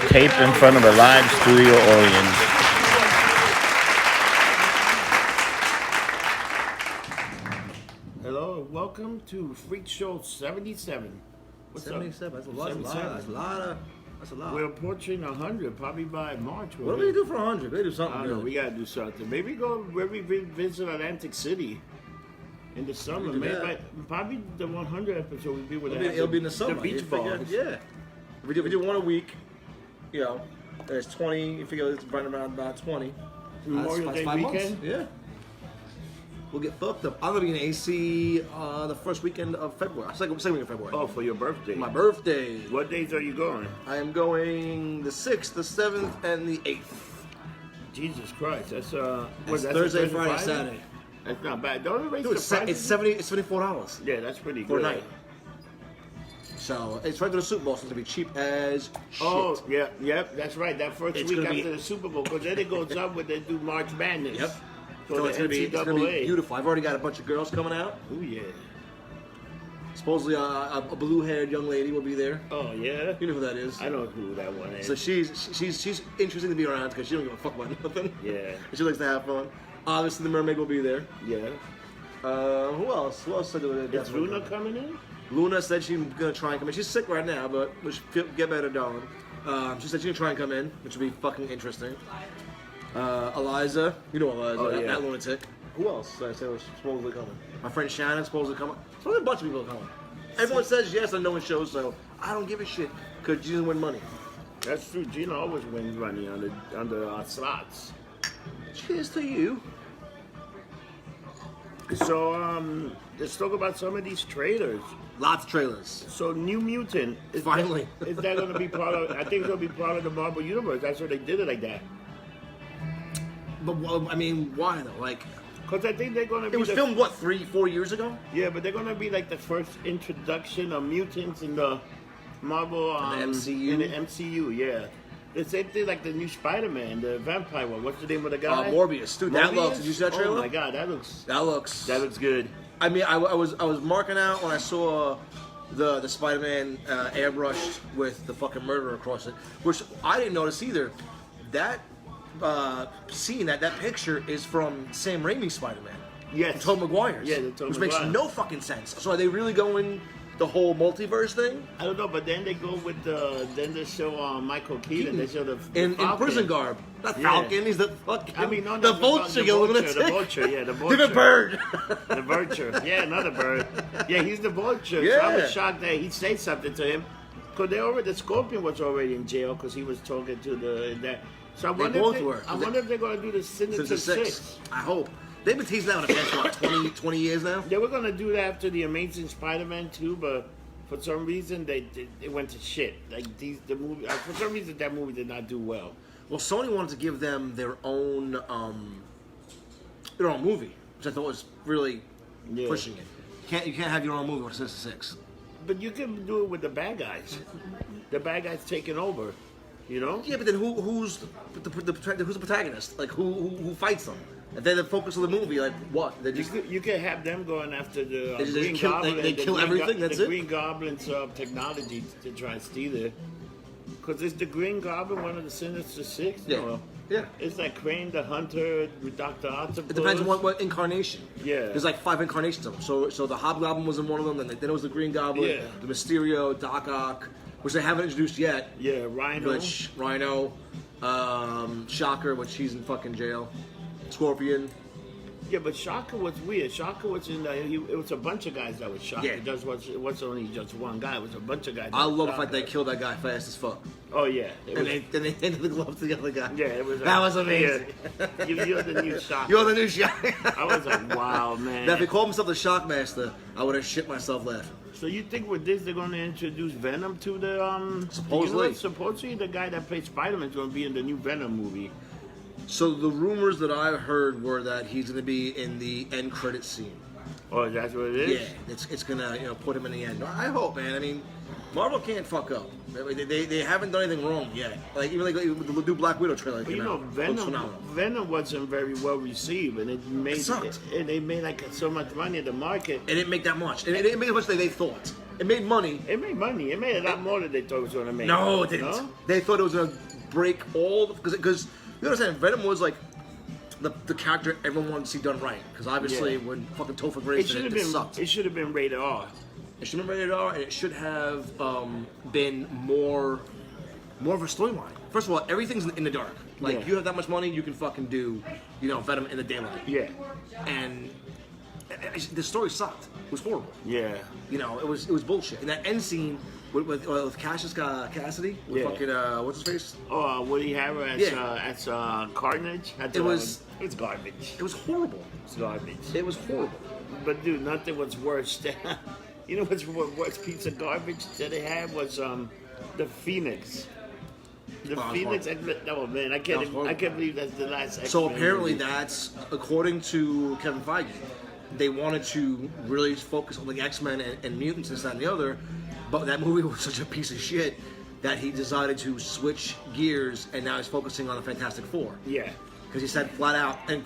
taped in front of a live studio audience. Hello, welcome to Freakshow 77. What's 77. up? That's a lot. We're approaching 100, probably by March. What do we do for 100? We do something I don't know, good. we gotta do something. Maybe visit Atlantic City in the summer. Maybe probably the 100 episode would be with It'll be in the summer. The beach You figure, balls. yeah. We do one a week. You know, there's 20. You figure it's running around about 20. Memorial Day 5 weekend. months. Yeah. We'll get fucked up. I'm gonna be in AC the first weekend of February. Second week of February. Oh, for your birthday. My birthday. What days are you going? I am going the 6th, the 7th, and the 8th. Jesus Christ, that's That's Thursday, Friday, Saturday. That's not bad. Don't raise Dude, the it's $74. Yeah, that's pretty For good. a night. So it's right to the Super Bowl, so it's gonna be cheap as shit. Oh, yeah, that's right. That first It's week gonna after be- the Super Bowl, because then it goes up when they do March Madness. Yep. So So the it's gonna be NCAA. beautiful. I've already got a bunch of girls coming out. Oh yeah. Supposedly a blue-haired young lady will be there. Oh yeah. You know who that is. I know who that one is. So she's interesting to be around because she don't give a fuck about nothing. Yeah. She likes to have fun. Obviously, the mermaid will be there. Yeah. Who else? Who else said they Is Luna coming in? Luna said she's gonna try and come in. She's sick right now, but she'll get better, darling. She said she's gonna try and come in, which will be fucking interesting. Eliza, you know Eliza, Oh, yeah. that lunatic. Who else did I say was supposedly coming? My friend Shannon's supposedly coming. Supposedly a bunch of people are coming. Everyone says yes and no one shows, so I don't give a shit because she doesn't win money. That's true. Gina always wins money on the slots. Cheers to you. So let's talk about some of these trailers. Lots of trailers. So New Mutant is Finally. is that going to be part of? I think it's going to be part of the Marvel universe. That's why they did it like that. But I mean, why though? Like, Because I think they're going to be. it was filmed what 3-4 years ago? Yeah, but they're going to be like the first introduction of mutants in the Marvel In the MCU? In the MCU, yeah. The same thing like the new Spider-Man, the vampire one. What's the name of the guy? Morbius. Dude, that Morbius? looks. Did you see that trailer? Oh my god, that looks That looks good. I mean, I was marking out when I saw the Spider-Man airbrushed with the fucking murderer across it, which I didn't notice either. That scene, that picture is from Sam Raimi's Spider-Man. Yes. Tobey Maguire's. Yeah, the Tobey which makes Maguire. no fucking sense. So are they really going the whole multiverse thing? I don't know, but then they go with then they show Michael Keaton. They show the In Falcon. prison garb. Not Yeah. Falcon, he's the fucking no, the vulture, you lunatic. The vulture, yeah, the vulture. Different bird. The vulture. Yeah, another bird. Yeah, he's the vulture. So Yeah. I was shocked that he said something to him. Because the Scorpion was already in jail because he was talking to that. So I wonder if they're going to do the Sinister Six. I hope. They've been teasing that on the past, what, 20 years now? They were going to do that after the Amazing Spider-Man 2, but for some reason they went to shit. Like the movie, for some reason that movie did not do well. Well, Sony wanted to give them their own movie, which I thought was really pushing it. You can't have your own movie with Sinister Six. But you can do it with the bad guys. The bad guys taking over, you know? Yeah, but then who's the protagonist? Like who fights them? If they're the focus of the movie, like what? They just You can have them going after the They just Green kill- Goblin. they kill everything, that's the it? Green Goblin's technology to try and steal it. Because is the Green Goblin one of the Sinister Six? Yeah. No. Yeah. It's like Crane the Hunter with Dr. Octopus. It depends on what incarnation. Yeah. There's like 5 incarnations of them. So the Hobgoblin was in one of them. Then it was the Green Goblin, Yeah. the Mysterio, Doc Ock, which they haven't introduced yet. Yeah, Rhino. Which Rhino, Shocker, which he's in fucking jail. Scorpion. Yeah, but Shocker was weird. Shocker was in it was a bunch of guys that was Shocker. Yeah. It wasn't only just one guy. It was a bunch of guys. I that was love the fact Shocker. they killed that guy fast as fuck. Oh yeah. And then they handed the glove to the other guy. Yeah, it was. That was amazing. Yeah. You're the new Shocker. You're the new Shocker. I was like, wow, man. Now, if he called himself the Shockmaster, I would have shit myself laughing. So you think with this they're going to introduce Venom to the Supposedly. Supposedly the guy that played Spider-Man is going to be in the new Venom movie. So the rumors that I heard were that he's going to be in the end credit scene. Oh, that's what it is? Yeah, it's going to put him in the end. I hope, man. I mean, Marvel can't fuck up. They haven't done anything wrong yet. Like even with the new Black Widow trailer. But you know, Venom wasn't very well received, and it made like so much money in the market. It didn't make that much. And it didn't make as much as they thought. It made money. It made money. It made a lot more than they thought it was going to make. No, it didn't. No? They thought it was going to break all... Because, you understand, Venom was like the character everyone wanted to see done right. Because obviously, when fucking Topher Grace did it sucked. It should have been rated R. It should have been rated R, and it should have been more of a storyline. First of all, everything's in the dark. Like, you have that much money, you can fucking do, Venom in the daylight. Yeah. And the story sucked. It was horrible. Yeah. It was bullshit. And that end scene with Cassius Cassidy, with fucking what's his face? Oh, Woody Harrelson as Carnage. It was garbage. It was horrible. It's garbage. It was horrible. But dude, nothing was worse. You know what's worst piece of garbage that they had was the Phoenix. The Phoenix. Oh man, I can't believe that's the last. X-Men so apparently, movie. that's according to Kevin Feige. They wanted to really focus on the X-Men and mutants and this, that, and the other, but that movie was such a piece of shit that he decided to switch gears, and now he's focusing on the Fantastic Four. Yeah. Because he said flat out, and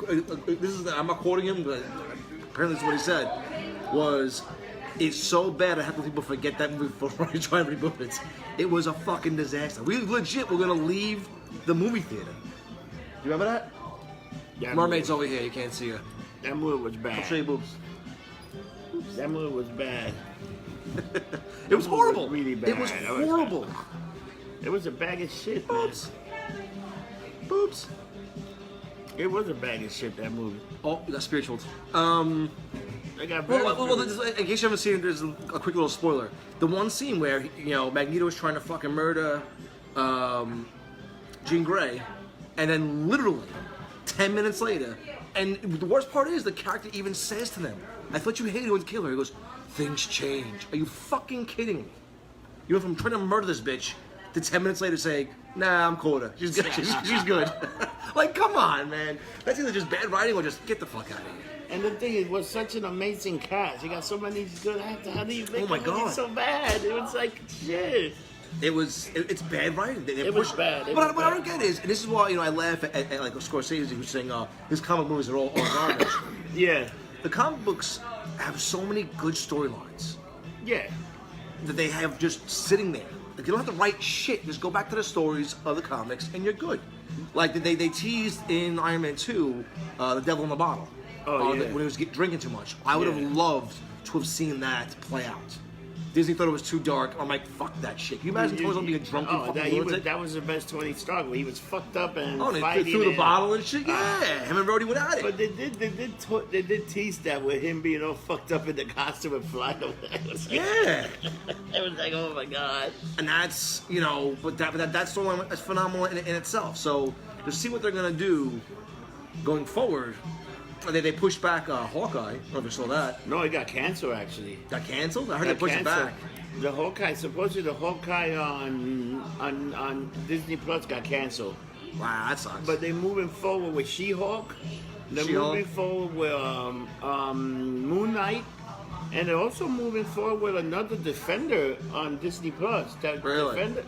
I'm not quoting him, but apparently that's what he said, was, it's so bad I have people forget that movie before I try to reboot it. It was a fucking disaster. We legit were going to leave the movie theater. You remember that? Yeah, Mermaid's over here, you can't see her. That movie was bad. I'll show you boobs. That movie was bad. It was horrible. Really bad. It was horrible. It was a bag of shit, Boobs. Boobs. It was a bag of shit, that movie. Oh, you got spiritual. I got in case you haven't seen it, there's a quick little spoiler. The one scene where, Magneto is trying to fucking murder Jean Grey, and then literally 10 minutes later, and the worst part is the character even says to them, I thought you hated when to kill her. He goes, things change. Are you fucking kidding me? You went from trying to murder this bitch to 10 minutes later saying, nah, I'm cool with her. She's good. She's good. Like, come on, man. That's either just bad writing or just get the fuck out of here. And the thing is, it was such an amazing cast. You got so many good actors. How do you make it so bad? It was like, shit. It's bad writing. It was bad. What I don't get is, and this is why, I laugh at like Scorsese who's saying, his comic movies are all garbage. Yeah. The comic books have so many good storylines. Yeah. That they have just sitting there. Like, you don't have to write shit. Just go back to the stories of the comics and you're good. Like, they teased in Iron Man 2, the devil in the bottle. Oh, yeah. When he was drinking too much. I would have loved to have seen that play out. Disney thought it was too dark. I'm like, fuck that shit. Can you imagine Tony Stark being a drunken fucking lunatic? That was the best Tony Stark, where he was fucked up and they fighting. threw the bottle and shit. Yeah, him and Rhodey went at it. But they did tease that with him being all fucked up in the costume and flying away. It was like, it was like, oh my god. And that's but that storyline is phenomenal in itself. So to see what they're gonna do going forward. They pushed back Hawkeye. I don't know if you saw that. No, it got canceled, actually. Got canceled? I heard they pushed it back. The Hawkeye, supposedly the Hawkeye on Disney Plus got canceled. Wow, that sucks. But they're moving forward with She-Hulk. They're moving forward with Moon Knight. And they're also moving forward with another Defender on Disney Plus. That really? Defender.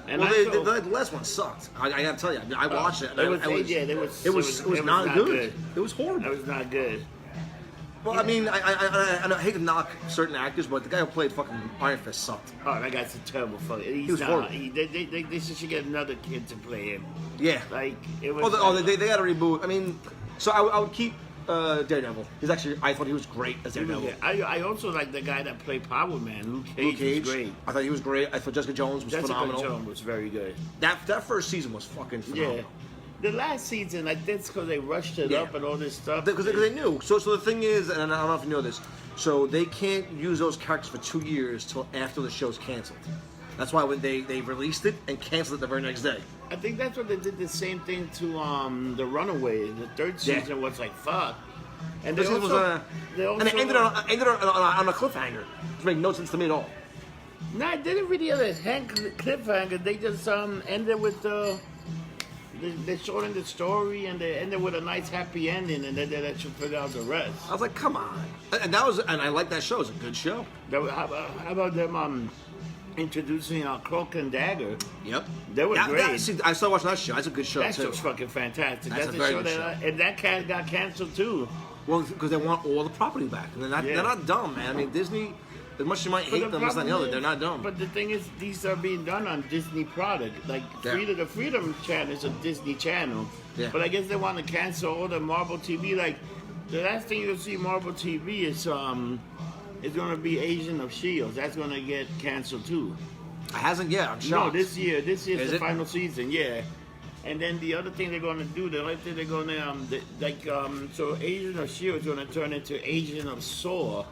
And the last one sucked. I gotta tell you, I watched it. And it was not good. It was horrible. It was not good. Well, I mean, I hate to knock certain actors, but the guy who played fucking Iron Fist sucked. Oh, that guy's a terrible fucker. He was horrible. They should get another kid to play him. Yeah. Like, it was... they got to reboot. I mean, so I would keep Daredevil. I thought he was great as Daredevil. I also like the guy that played Power Man. Luke Cage was great. I thought he was great. I thought Jessica Jones was phenomenal. Jessica Jones was very good. That first season was fucking phenomenal. Yeah. The last season, like, that's because they rushed it up and all this stuff. Because they knew. So the thing is, and I don't know if you know this, so they can't use those characters for 2 years till after the show's canceled. That's why when they released it and canceled it the very next day. I think that's what they did the same thing to The Runaway. The third season was like, fuck. And they also and it ended on a cliffhanger, which made no sense to me at all. No, it didn't really have a cliffhanger. They just ended with they showed in the story, and they ended with a nice happy ending, and then they let you figure out the rest. I was like, come on. And I like that show. It was a good show. How about them introducing Cloak and Dagger? Yep. They were great. I started watching that show. That's a good show, that too. That show's fucking fantastic. That's a very good show. And that cat got canceled, too. Well, because they want all the property back. And they're not dumb, man. I mean, Disney as much as you might hate them as any other, they're not dumb. But the thing is, these are being done on Disney product. Like the Freedom Channel is a Disney channel. Yeah. But I guess they want to cancel all the Marvel TV. Like the last thing you'll see Marvel TV is it's going to be Agent of Shield. That's going to get canceled too. It hasn't yet. I'm shocked. No, this year is the final season. Yeah. And then the other thing they're going to do, the other thing they're going to so Agent of Shield is going to turn into Agent of Sword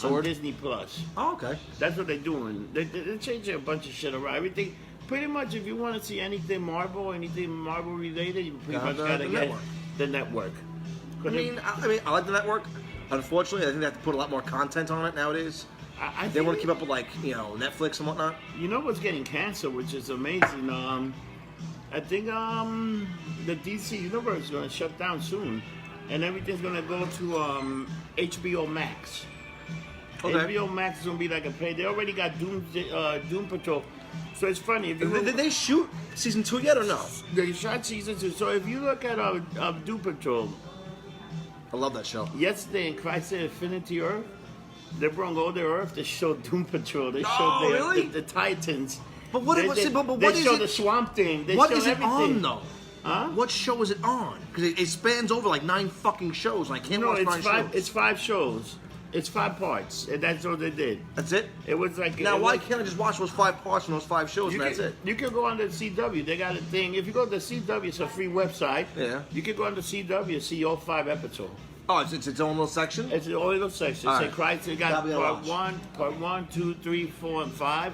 on Disney Plus. Oh, okay. That's what they're doing. They're changing a bunch of shit around. Everything, pretty much. If you want to see anything Marvel related, you pretty much gotta get the network. I mean, I like the network. Unfortunately, I think they have to put a lot more content on it nowadays. They want to keep up with Netflix and whatnot. You know what's getting canceled, which is amazing. I think the DC universe is going to shut down soon, and everything's going to go to HBO Max. Okay. HBO Max is going to be like a play. They already got Doom Patrol. So it's funny. Did they shoot season 2 yet or no? They shot season 2. So if you look at Doom Patrol, I love that show. Yesterday in Crisis Infinity Earth, they brought all their Earth to show Doom Patrol. They showed the Titans. But what? They show the Swamp Thing. What is it on though? Huh? What show is it on? Because it spans over like 9 fucking shows. And I can't watch 9 shows. It's 5 shows. It's 5 parts, and that's what they did. That's it? It was like... Now, why can't I just watch those 5 parts from those 5 shows and that's it? You can go on the CW. They got a thing. If you go to the CW, it's a free website. Yeah. You can go on the CW and see all 5 episodes. Oh, it's its own little section? It's an own little section. All It's right. They got part 1, 2, 3, 4, and 5,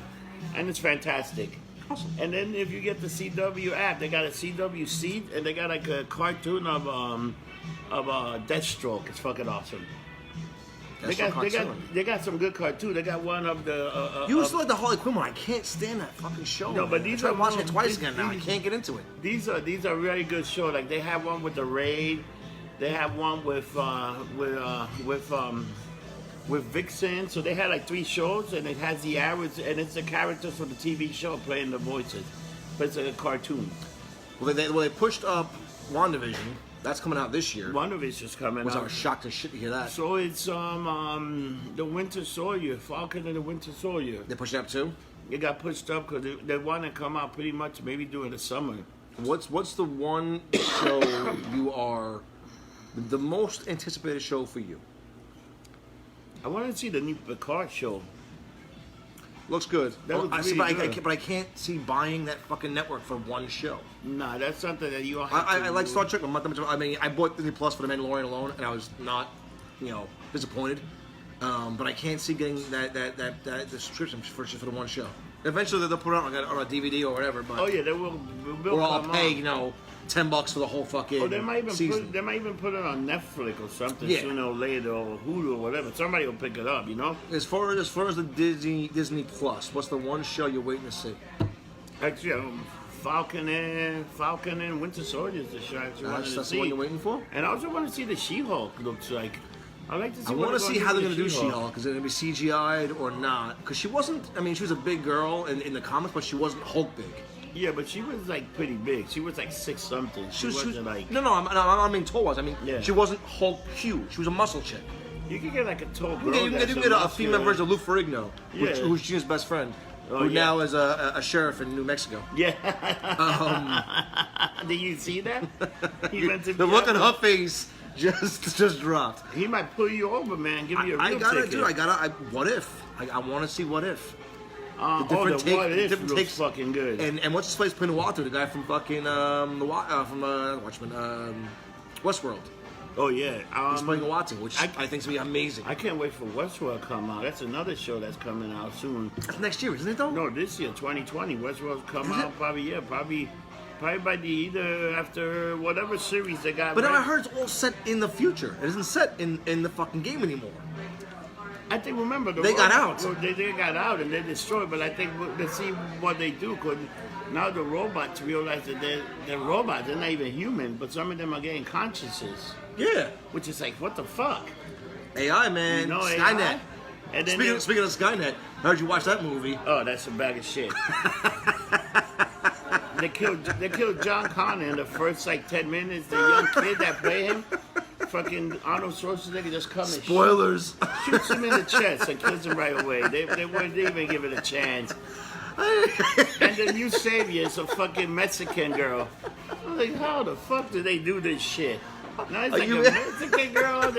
and it's fantastic. Awesome. And then if you get the CW app, they got a CW Seed, and they got like a cartoon of Deathstroke. It's fucking awesome. They got some good cartoons. They got one of the. You used to like the Harley Quinn one. I can't stand that fucking show. No, but these are watching it twice again now. I can't get into it. These are really good shows. Like they have one with the Raid. They have one with Vixen. So they had like 3 shows, and it has the average, and it's the characters from the TV show playing the voices, but it's a cartoon. Well, they pushed up WandaVision. That's coming out this year. WandaVision's coming out. I was shocked as shit to hear that. So it's the Winter Soldier, Falcon and the Winter Soldier. They pushed it up too? It got pushed up because they want to come out pretty much maybe during the summer. What's the one show you are the most anticipated show for you? I want to see the new Picard show. Looks good. But I can't see buying that fucking network for one show. Nah, that's something that you. I like Star Trek. I mean, I bought Disney Plus for The Mandalorian alone, and I was not, disappointed. But I can't see getting the subscription for the one show. Eventually, they'll put it on a DVD or whatever. But oh yeah, they will. Or I'll pay $10 for the whole fucking. Oh, they might even season. They might even put it on Netflix or something sooner or later, or Hulu or whatever. Somebody will pick it up, As far as the Disney Plus, what's the one show you're waiting to see? Actually, Falcon and Winter Soldier is the show I actually wanted to see. That's the one you're waiting for? And I also want to see the She-Hulk. Looks like. I like to see. I want to see how they're going to do She-Hulk. Is it going to be CGI'd or not? Because she wasn't. I mean, she was a big girl in the comics, but she wasn't Hulk big. Yeah, but she was like pretty big. She was like 6 something. She wasn't like. No, I mean tall-wise. I mean, she wasn't Hulk huge. She was a muscle chick. You can get like a tall girl. You can get a female version of Lou Ferrigno, who's Gina's best friend, who now is a sheriff in New Mexico. Yeah. Did you see that? He went to the look on her face just dropped. He might pull you over, man. Give you a real ticket. What if? I want to see what if. The different takes fucking good. And what's his place playing Walter, the guy from fucking Watchmen, Westworld. Oh yeah, he's playing Watson, which I think is gonna be amazing. I can't wait for Westworld to come out. That's another show that's coming out soon. That's next year, isn't it though? No, this year, 2020. Westworld's come out probably by either after whatever series they got. But now I heard it's all set in the future. It isn't set in the fucking game anymore. I think, remember, they got out. They got out and they destroyed, but I think let's see what they do, because now the robots realize that they're robots. They're not even human, but some of them are getting consciences. Yeah. Which is like, what the fuck? AI, man. Skynet. AI? And then speaking of Skynet, I heard you watch that movie. Oh, that's a bag of shit. They killed John Connor in the first 10 minutes. The young kid that played him. fucking Arnold Schwarzenegger just comes and Spoilers. shoots him in the chest and kills him right away. They wouldn't even give it a chance. And the new savior is a fucking Mexican girl. I'm like, how the fuck do they do this shit? Now it's like a Mexican girl.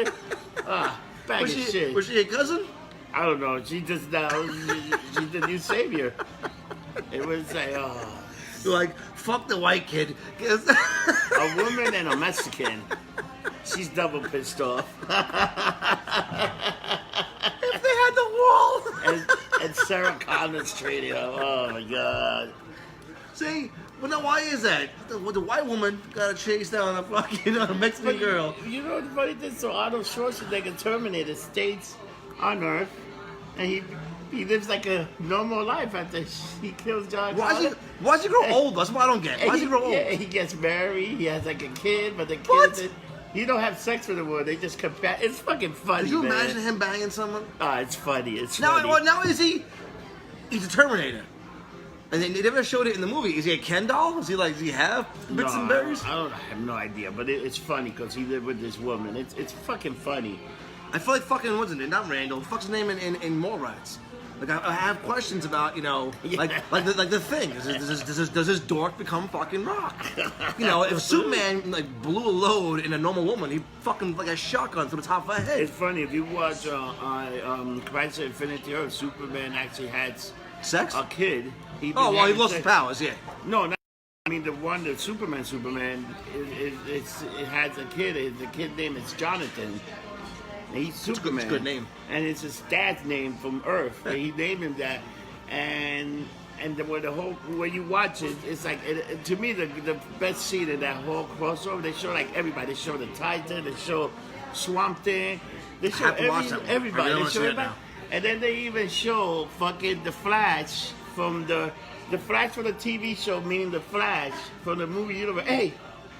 Bag of shit. Was she a cousin? I don't know. She just now she's the new savior. It was like, You're like, fuck the white kid. a woman and a Mexican. She's double pissed off. If they had the wall. And Sarah Connor's trading up. Oh my god. See, well now why is that? The white woman got to chase down a fucking Mexican girl. You know the funny thing? So Arnold Schwarzenegger Terminator stays on Earth, and he lives like a normal life after he kills John Connor. Why does he grow old? That's what I don't get. Why does he grow old? Yeah, he gets married. He has like a kid, but the kid What? he don't have sex with the woman. They just compare. It's fucking funny. Could you man. imagine him banging someone? It's funny. It's Now, funny. now is he? He's a Terminator. And they never showed it in the movie. Is he a Ken doll? Does he have bits and berries? I have no idea, but it's funny because he lived with this woman. It's fucking funny. I feel like fucking wasn't it? Not Randall. The fuck's his name in Mallrats? Like I have questions about Yeah. like the thing. Does this dork become fucking Rock? If Superman blew a load in a normal woman, he fucking like a shotgun through the top of her head. It's funny if you watch Crisis of Infinity Earth, Superman actually had Sex? a kid. He lost his powers. Yeah. No, not. I mean the Superman. It has a kid. The kid name is Jonathan. And he's Superman. It's a good name. And it's his dad's name from Earth. And he named him that. And when you watch it, it's like to me the best scene in that whole crossover. They show like everybody. They show the Titan. They show Swamp Thing. They show everybody. They show everybody. And then they even show fucking the Flash from the Flash from the TV show, meaning the Flash from the movie universe. Hey,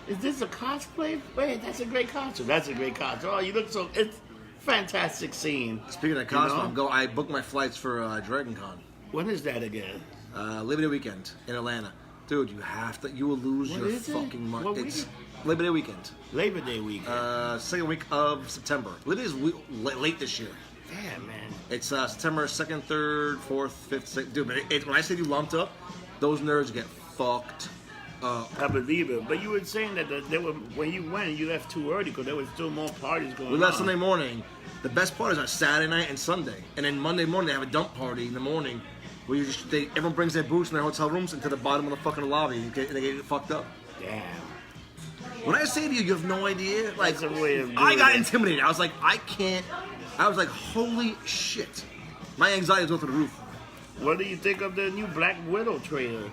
is this a cosplay? Wait, that's a great costume. That's a great costume. Oh, you look so. It's fantastic scene. Speaking of costume, I booked my flights for Dragon Con. When is that again? Labor Day weekend in Atlanta. Dude, you will lose your fucking mind. It's Labor Day weekend. Labor Day weekend. Second week of September. Labor Day is late this year. Damn, man. It's September 2nd, 3rd, 4th, 5th, 6th. Dude, but when I say you lumped up, those nerds get fucked up. I believe it. But you were saying that when you went, you left too early because there was still more parties going on. We left Sunday morning. The best parties are Saturday night and Sunday. And then Monday morning, they have a dump party in the morning where everyone brings their boots in their hotel rooms into the bottom of the fucking lobby and they get fucked up. Damn. When I say to you, you have no idea. Like, That's a way of doing I got it. intimidated. I was like, I can't. I was like, holy shit. My anxiety was going through the roof. What do you think of the new Black Widow trailer?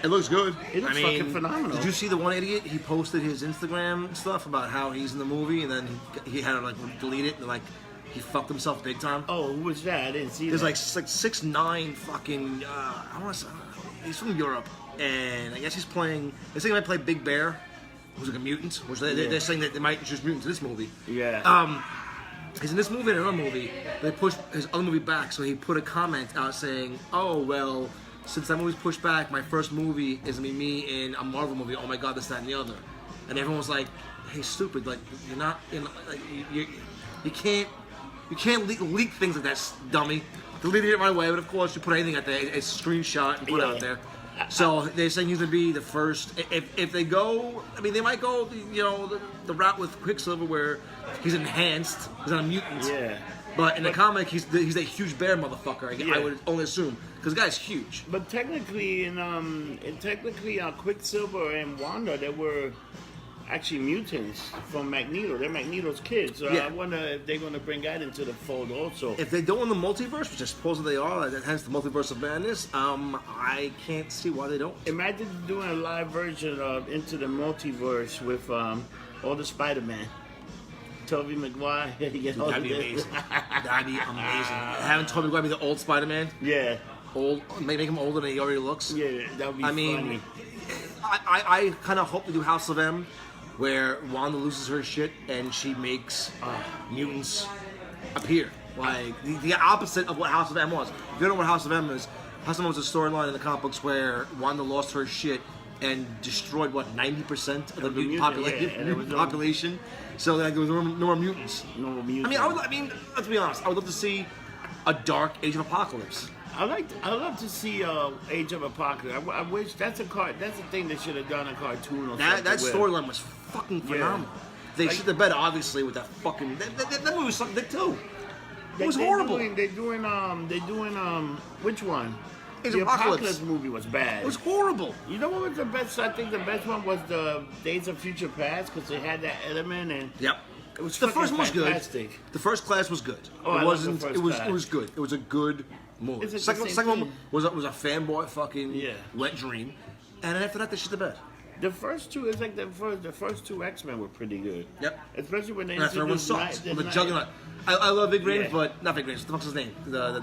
It looks good. It looks fucking phenomenal. Did you see the one idiot? He posted his Instagram stuff about how he's in the movie, and then he had to delete it, and he fucked himself big time. Oh, who was that? I didn't see There's that. like 6'9" fucking. I want to. He's from Europe, and I guess he's playing. They're saying he might play Big Bear, who's like a mutant. Which they're saying that they might introduce mutants to this movie. Yeah. He's in this movie and another movie. They pushed his other movie back, so he put a comment out saying, "Oh well, since that movie's pushed back, my first movie is gonna be me in a Marvel movie. Oh my god, this, that, and the other." And everyone was like, "Hey, stupid! Like you're not in. Like, you can't leak things like that, dummy." Deleted it right away, but of course you put anything out there, it's screenshot and put it out there. So they're saying he's gonna be the first. If they go, I mean, they might go, the route with Quicksilver where he's enhanced, he's not a mutant. Yeah. But in the comic, he's a huge bear motherfucker. I would only assume because the guy's huge. But technically, Quicksilver and Wanda, they were actually mutants from Magneto. They're Magneto's kids. So Yeah. I wonder if they're going to bring that into the fold also. If they don't in the multiverse, which I suppose they are, hence the multiverse of madness. I can't see why they don't. Imagine doing a live version of Into the Multiverse with all the Spider-Man. Tobey Maguire. That'd be amazing. That'd be amazing. Having Tobey Maguire be the old Spider-Man. Yeah. Old, make him older than he already looks. Yeah, that would be funny. I kind of hope to do House of M, where Wanda loses her shit and she makes mutants appear. Like the opposite of what House of M was. If you don't know what House of M is, House of M was a storyline in the comic books where Wanda lost her shit and destroyed 90% of the mutant population. population. So like there was no more mutants. No more mutants. I mean, let's be honest. I would love to see a dark Age of Apocalypse. I love to see Age of Apocalypse. I wish that's a thing they should have done a cartoon or something. That storyline was fucking phenomenal. They should have bet obviously with that fucking that movie was something dick too. It was horrible. They're doing which one? Age The of Apocalypse. movie was bad. It was horrible. You know what was the best? I think the best one was the Days of Future Past because they had that element and Yep. it was The first one was fantastic. good. The first class was good. Oh, it wasn't. it was good. It was a good movie. Is it the Second same one thing? was a fanboy fucking Yeah. wet dream, and then after that they shit the bed. The first two is like the first two X-Men were pretty good. Yep. Especially when they And after everyone introduced sucks. The Juggernaut. I love Big Brains, Yeah. but not Big Brains. What the fuck's his name? The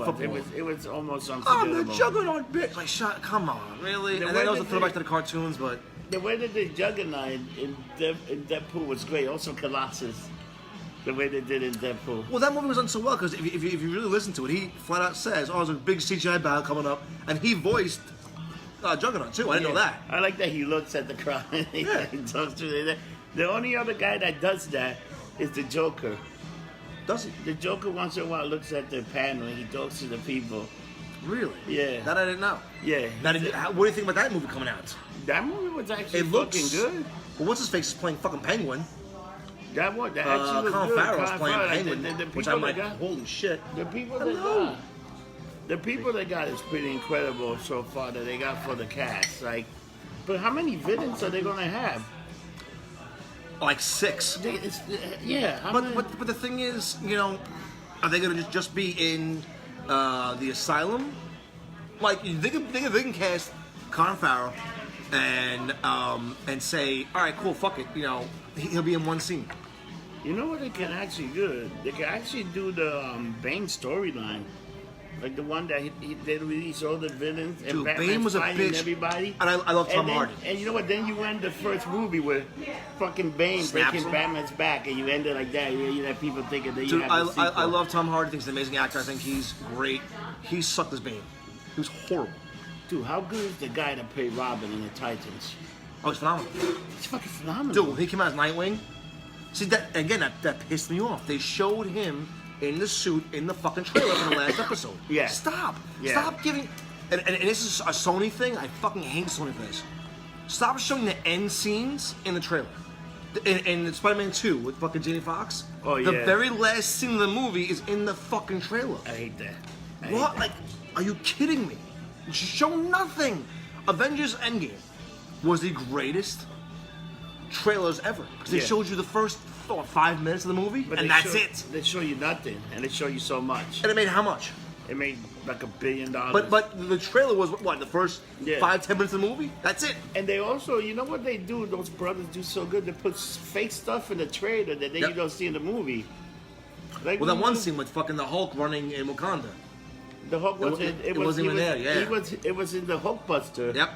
football. It was almost Oh, unforgettable. the Juggernaut bitch! Like, come on, really? The And way then also that throwback they- to the cartoons, but The way that they Juggernaut in Deadpool was great. Also Colossus. The way they did in Deadpool. well, that movie was done so well because if you really listen to it, he flat out says, "Oh, there's a big CGI battle coming up," and he voiced Juggernaut too. I didn't know that. I like that he looks at the crowd and he Yeah. talks to it. The only other guy that does that is the Joker. Does he? The Joker once in a while looks at the panel and he talks to the people. Really? Yeah. That I didn't know. Yeah. What do you think about that movie coming out? That movie was actually It looks fucking good. Well, what's his face is playing fucking Penguin. That actually was Colin good. Farrell's Colin playing Farrell, Penguin, the which people I'm like, that got- holy shit. The people that Hello. got, the people they got is pretty incredible so far that they got for the cast. Like, but how many villains are they gonna have? Like 6. Yeah, how many? But the thing is, are they gonna just be in the asylum? Like they can cast Colin Farrell and say, all right, cool, fuck it, he'll be in one scene. You know what they can actually do? They can actually do the Bane storyline. Like the one that they released all the villains and Dude, Batman Bane was a fighting bitch. everybody. And I love Tom then, Hardy. And you know what? Then you end the first movie with fucking Bane Snaps breaking him. Batman's back, and you end it like that. You have people thinking that you Dude, have a sequel. I love Tom Hardy. I think he's an amazing actor. I think he's great. He sucked as Bane. He was horrible. Dude, how good is the guy that played Robin in the Titans? Oh, he's phenomenal. He's fucking phenomenal. Dude, when he came out as Nightwing, see that pissed me off. They showed him in the suit in the fucking trailer for the last episode. Yeah. Stop. Yeah. Stop giving. And this is a Sony thing. I fucking hate Sony for this. Stop showing the end scenes in the trailer. In Spider-Man 2 with fucking Jamie Foxx. Oh, The yeah. very last scene of the movie is in the fucking trailer. I hate that. What? Like, are you kidding me? Show nothing. Avengers Endgame was the greatest trailers ever. Because they Yeah. showed you the first 5 minutes of the movie, But and they that's show, it. They show you nothing, and they show you so much. And it made how much? It made like $1 billion. But the trailer was, what, the first Yeah. 5-10 minutes of the movie? That's it. And they also, you know what they do? Those brothers do so good. They put fake stuff in the trailer that then Yep. you don't see in the movie. Like Well, that one scene with fucking the Hulk running in Wakanda. the Hulk It wasn't. it wasn't even there, yeah. It was in the Hulkbuster. Yep.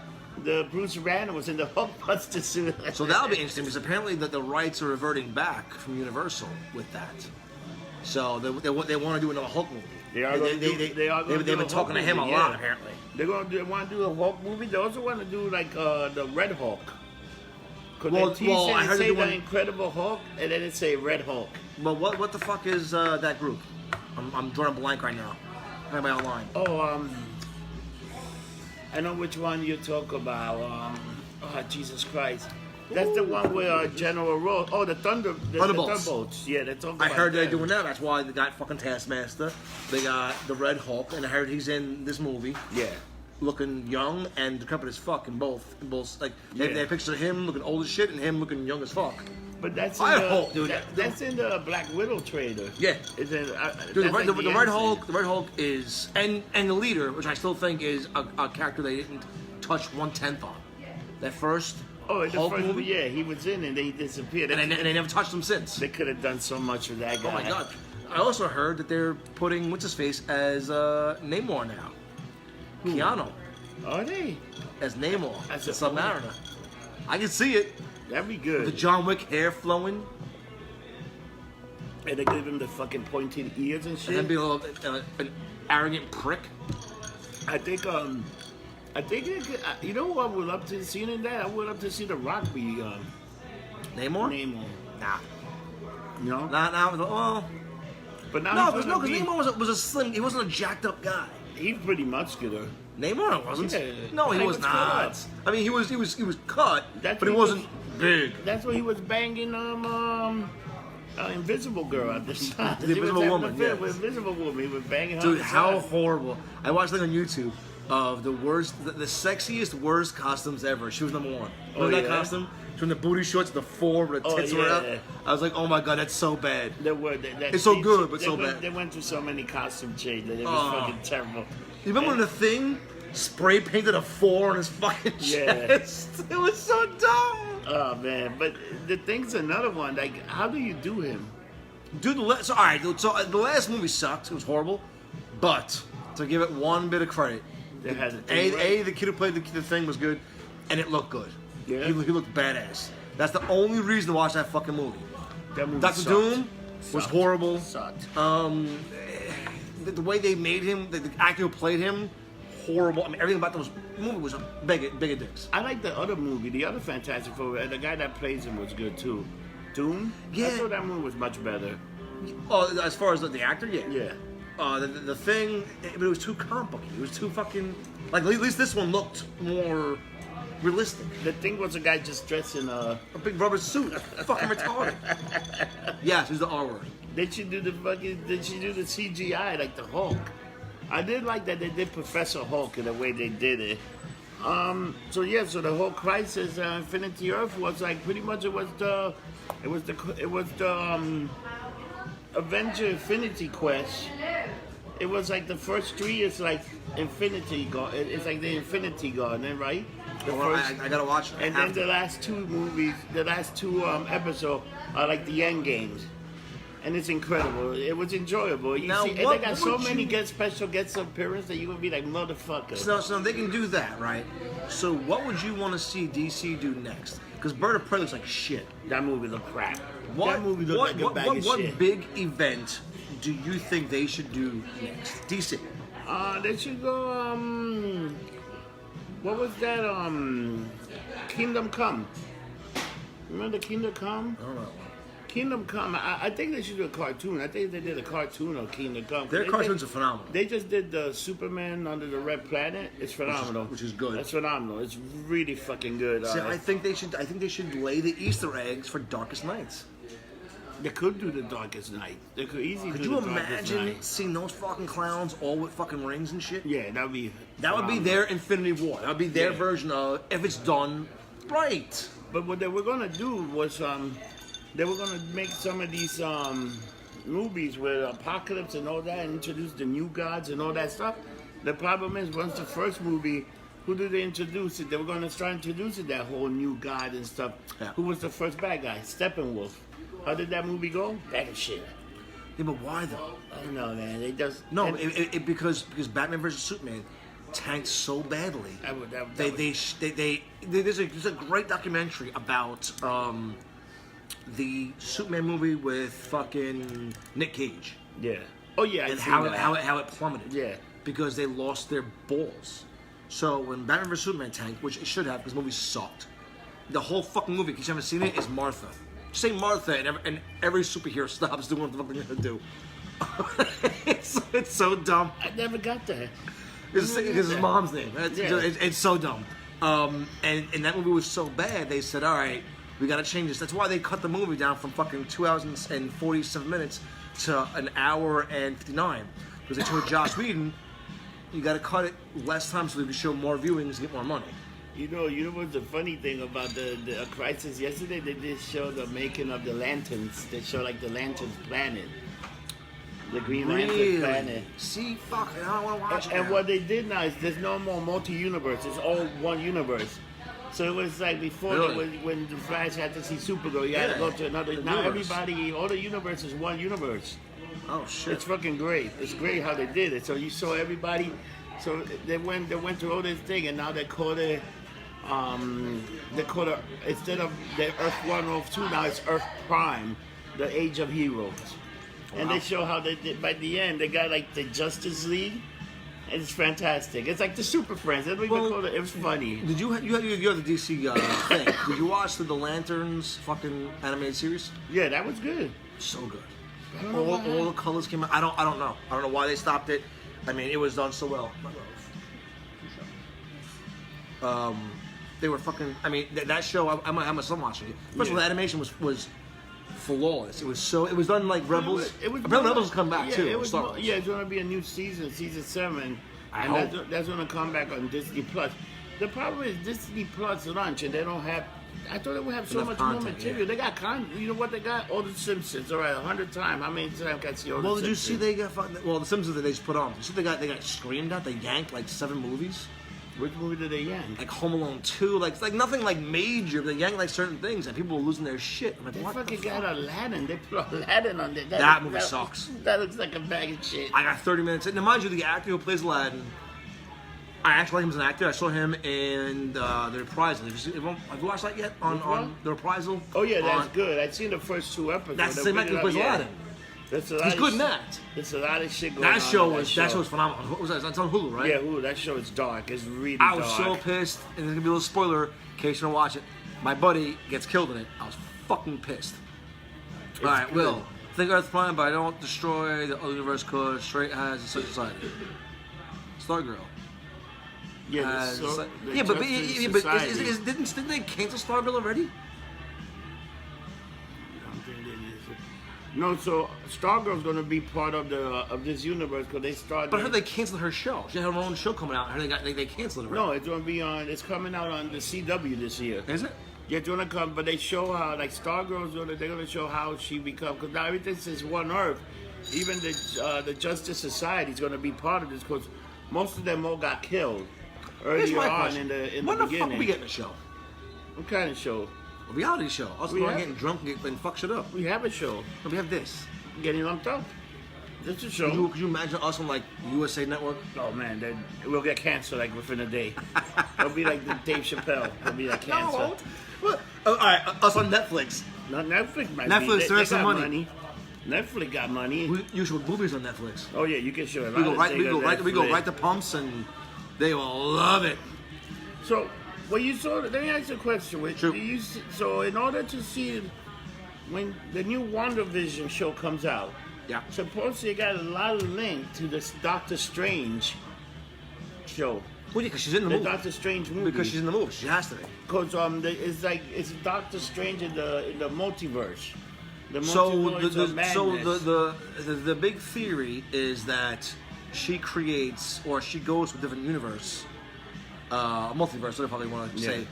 The Bruce Banner was in the Hulkbuster suit. So that'll be interesting because apparently the rights are reverting back from Universal with that. So they want to do another Hulk movie. They are gonna do- they are gonna They've do been a talking to Hulk him a movie, lot yeah. apparently. They want to do a Hulk movie. They also want to do like the Red Hulk. Cause Well, they I heard say they the want- Incredible Hulk, and then it say Red Hulk. But what the fuck is that group? I'm drawing a blank right now. Anybody online? Oh, I know which one you talk about. Jesus Christ. That's the one where General Ross. Oh, the Thunderbolts. Thunderbolts. Yeah, they talk I about heard they're that. doing that. That's why they got fucking Taskmaster. They got the Red Hulk, and I heard he's in this movie. Yeah. Looking young and decrepit as fuck in both. Like they Yeah. have a picture of him looking old as shit and him looking young as fuck. But that's I in the, hope, dude, that's in the Black Widow trailer. Yeah. It's in, Dude, that's the like Red end Hulk, scene. the Red Hulk is, and the leader, which I still think is a character they didn't touch 1/10 on. That first Oh, in the Hulk first movie, yeah, he was in and they disappeared. and they never touched him since. They could have done so much with that guy. Oh my god! I also heard that they're putting what's his face as Namor now. Keanu Are they? as Namor, As the a- Submariner. I can see it. That'd be good. The John Wick hair flowing, And they give him the fucking pointed ears and and shit. then be a little, an arrogant prick. I think I think you know what I would love to see in that? I would love to see The Rock be Namor? Namor. Nah. No? Well, But now no, he's because gonna be- Namor was a slim. He wasn't a jacked up guy. He's pretty muscular. Namor wasn't. Yeah. No, he He was was not. cut. I mean, he was cut, That's but he what he wasn't big. That's why he was banging Invisible Girl at the time. The Invisible Woman, yeah. With Invisible Woman, he was banging her. Dude, on the how side. horrible! I watched it on YouTube of the sexiest, worst costumes ever. She was number one. Oh, Remember that yeah? costume? From the booty shorts, the four, where the Oh, tits were yeah. out. I was like, oh my god, that's so bad. It's so good, but so bad. They went through so many costume changes. It was Oh. fucking terrible. You remember when the Thing spray painted a 4 on his fucking Yeah. chest? It was so dumb. Oh man, but the Thing's another one. Like, how do you do him? Dude, so alright, so the last movie sucked. It was horrible. But, to give it one bit of credit, They had the Thing right. the kid who played the Thing was good, and it looked good. Yeah. He looked badass. That's the only reason to watch that fucking movie. That movie Doctor sucked. Doom was Sucked. horrible. Sucked. The way they made him, the actor who played him, horrible. I mean, everything about the movie was a big dicks. I like the other movie, the other Fantastic Four. And the guy that plays him was good too. Doom. Yeah. I thought that movie was much better. Oh, as far as the actor, yeah. Yeah. The Thing, but it was too comic booky. It was too fucking like. At least this one looked more realistic. The Thing was a guy just dressed in a. A big rubber suit, fucking retarded. Yes, he's the R word. Did she do the CGI like the Hulk? I did like that they did Professor Hulk in the way they did it. So the whole Crisis Infinity Earth was like pretty much it was the Avenger Infinity Quest. It was like the first 3 is like Infinity God. It's like the Infinity Garden, right? The I gotta watch it. And then the last 2 movies, the last 2 episodes are like the end games. And it's incredible. It was enjoyable. And they got so many special guest appearances that you're gonna be like motherfucker. So they can do that, right? So what would you want to see DC do next? Because Bird of Prey looks like shit. That movie looked crap. That movie looked like a bag of shit. What big event do you think they should do next? DC. They should go. What was that? Kingdom Come. Remember Kingdom Come? I don't know. Kingdom Come. I think they should do a cartoon. I think they did a cartoon of Kingdom Come. Their cartoons are phenomenal. They just did the Superman Under the Red Planet. It's phenomenal. Which is good. That's phenomenal. It's really fucking good. See, I think they should lay the Easter eggs for Darkest Nights. They could do the Darkest Night. They could easily Could do you the Darkest imagine Night. seeing those fucking clowns all with fucking rings and shit? Yeah, that would be their Infinity War. That would be their Yeah. version of if it's done right. But what they were gonna do was they were gonna make some of these movies with Apocalypse and all that, and introduce the new gods and all that stuff. The problem is, once the first movie, who did they introduce it? They were gonna start introducing that whole new god and stuff. Yeah. Who was the first bad guy? Steppenwolf. How did that movie go? Bag of shit. Yeah, but why though? I don't know, man. They just No, because Batman vs Superman tanked so badly. There's a great documentary about the Superman movie with fucking Nick Cage. Yeah. Oh yeah. And how it plummeted. Yeah. Because they lost their balls. So when Batman vs Superman tanked, which it should have, because the movie sucked, the whole fucking movie, if you haven't seen it, is Martha. Say Martha, and every superhero stops doing what the fuck they're gonna do. it's so dumb. I never got that. Because his mom's name. Yeah. It's so dumb. And that movie was so bad, they said, all right, we got to change this. That's why they cut the movie down from fucking 2 hours and 47 minutes to an hour and 59. Because they told Joss Whedon, you got to cut it less time so we can show more viewings and get more money. You know what's the funny thing about the Crisis yesterday? They did show the making of the lanterns. They show like the lanterns planet. The Green Lantern planet. See, fuck, I don't want to watch it. And what they did now is there's no more multi-universe. It's all one universe. So it was like before, Really? when the Flash had to see Supergirl, you had to go to another. Now everybody, all the universe is one universe. Oh shit! It's fucking great. It's great how they did it. So you saw everybody. So they went through all this thing, and now they call it, instead of the Earth 1, Earth 2, now it's Earth Prime, the Age of Heroes. And they show how they did, by the end, they got like the Justice League, It's fantastic. It's like the Super Friends. That's what we call it. It was funny. Did you have the DC thing? Did you watch the Lanterns fucking animated series? Yeah, that was good. So good. All the colors came out. I don't know. I don't know why they stopped it. I mean, it was done so well. They were fucking. I mean, that show. I might have my son watching it. First of all, the animation was flawless. It was done like Rebels. Rebels will come back too. It's going to be a new season 7, and that's going to come back on Disney Plus. The problem is Disney Plus launch, and they don't have. I thought they would have so much more material. Yeah. They got content. You know what they got? All the Simpsons. All right, 100 times. How many times can I see all the Simpsons? Well, did you see they got? Well, the Simpsons that they just put on. You see they got screamed at. They yanked like 7 movies. Which movie did they yank? Like Home Alone 2, like nothing like major, but they yanked like certain things and people were losing their shit. I'm like, they what fucking got Aladdin. They put Aladdin on there. That movie sucks. That looks like a bag of shit. I got 30 minutes. Now, mind you, the actor who plays Aladdin, I actually like him as an actor. I saw him in The Reprisal. Have you watched that yet? On The Reprisal? Oh, yeah, that's good. I've seen the first 2 episodes. That's the same actor who plays Aladdin. He's good in that. There's a lot of shit going on. That show was phenomenal. What was that? That's on Hulu, right? Yeah, Hulu. That show is dark. It's really dark. I was so pissed, and there's gonna be a little spoiler in case you don't watch it. My buddy gets killed in it. I was fucking pissed. All right, Will. Think Earth Prime, but I don't destroy the universe because straight has such society. Stargirl. Yeah, but didn't they cancel Stargirl already? No, so Stargirl's gonna be part of this universe because they started. But I heard they canceled her show. She had her own show coming out. I heard they canceled it. No, it's gonna be on. It's coming out on the CW this year. Is it? Yeah, it's gonna come, but they show how like Stargirl's they're gonna show how she becomes because now everything is one Earth. Even the Justice Society is gonna be part of this because most of them all got killed earlier on in the beginning. When the fuck are we getting a show? What kind of show? A reality show. Us getting drunk and fuck shit up. We have a show. No, we have this. Getting lumped up. That's a show. Could you imagine us on like USA Network? Oh man, then we'll get canceled like within a day. It'll be like the Dave Chappelle. It'll be like cancer. No. Well, all right, us on Netflix. No, Netflix might Netflix, be. they some money. Netflix got money. You show movies on Netflix. Oh yeah, you can show it. We go right to pumps and they will love it. So. Well, you saw. Let me ask you a question. Sure. So, in order to see when the new WandaVision show comes out, supposedly it got a lot of link to this Doctor Strange show. Well, yeah, because she's in the movie. The Doctor Strange movie. Because she's in the movie, she has to be. Because it's Doctor Strange in the multiverse. The the big theory is that she creates or she goes to a different universe. Multiverse, whatever you want to say.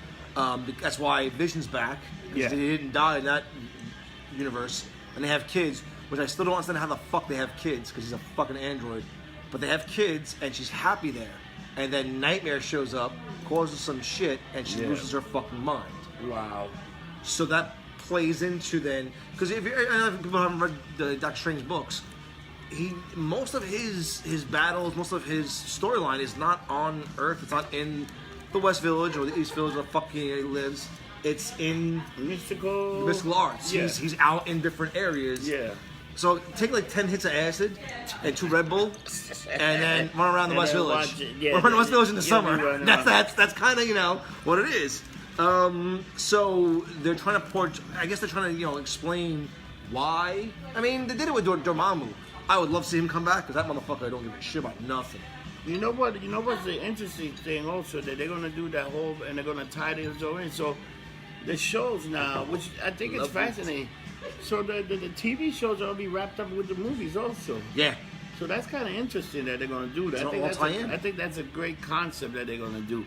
That's why Vision's back. Because they didn't die in that universe. And they have kids, which I still don't understand how the fuck they have kids, because he's a fucking android. But they have kids, and she's happy there. And then Nightmare shows up, causes some shit, and she loses her fucking mind. Wow. So that plays into then... Because if people haven't read the Doctor Strange books, most of his battles, most of his storyline is not on Earth. It's not in the West Village or the East Village where the fuck he lives. It's in mystical arts. Yeah. He's out in different areas. Yeah. So take like 10 hits of acid and 2 Red Bull, and then run around the West Village. Run the West Village in the summer. That's kind of what it is. So they're trying to I guess they're trying to explain why. I mean, they did it with Dormammu. I would love to see him come back because that motherfucker don't give a shit about nothing. You know what? You know what's the interesting thing also that they're gonna do that whole and they're gonna tie this all in. So the shows now, which I think is fascinating. So the TV shows are gonna be wrapped up with the movies also. Yeah. So that's kind of interesting that they're gonna do that. I think that's a great concept that they're gonna do.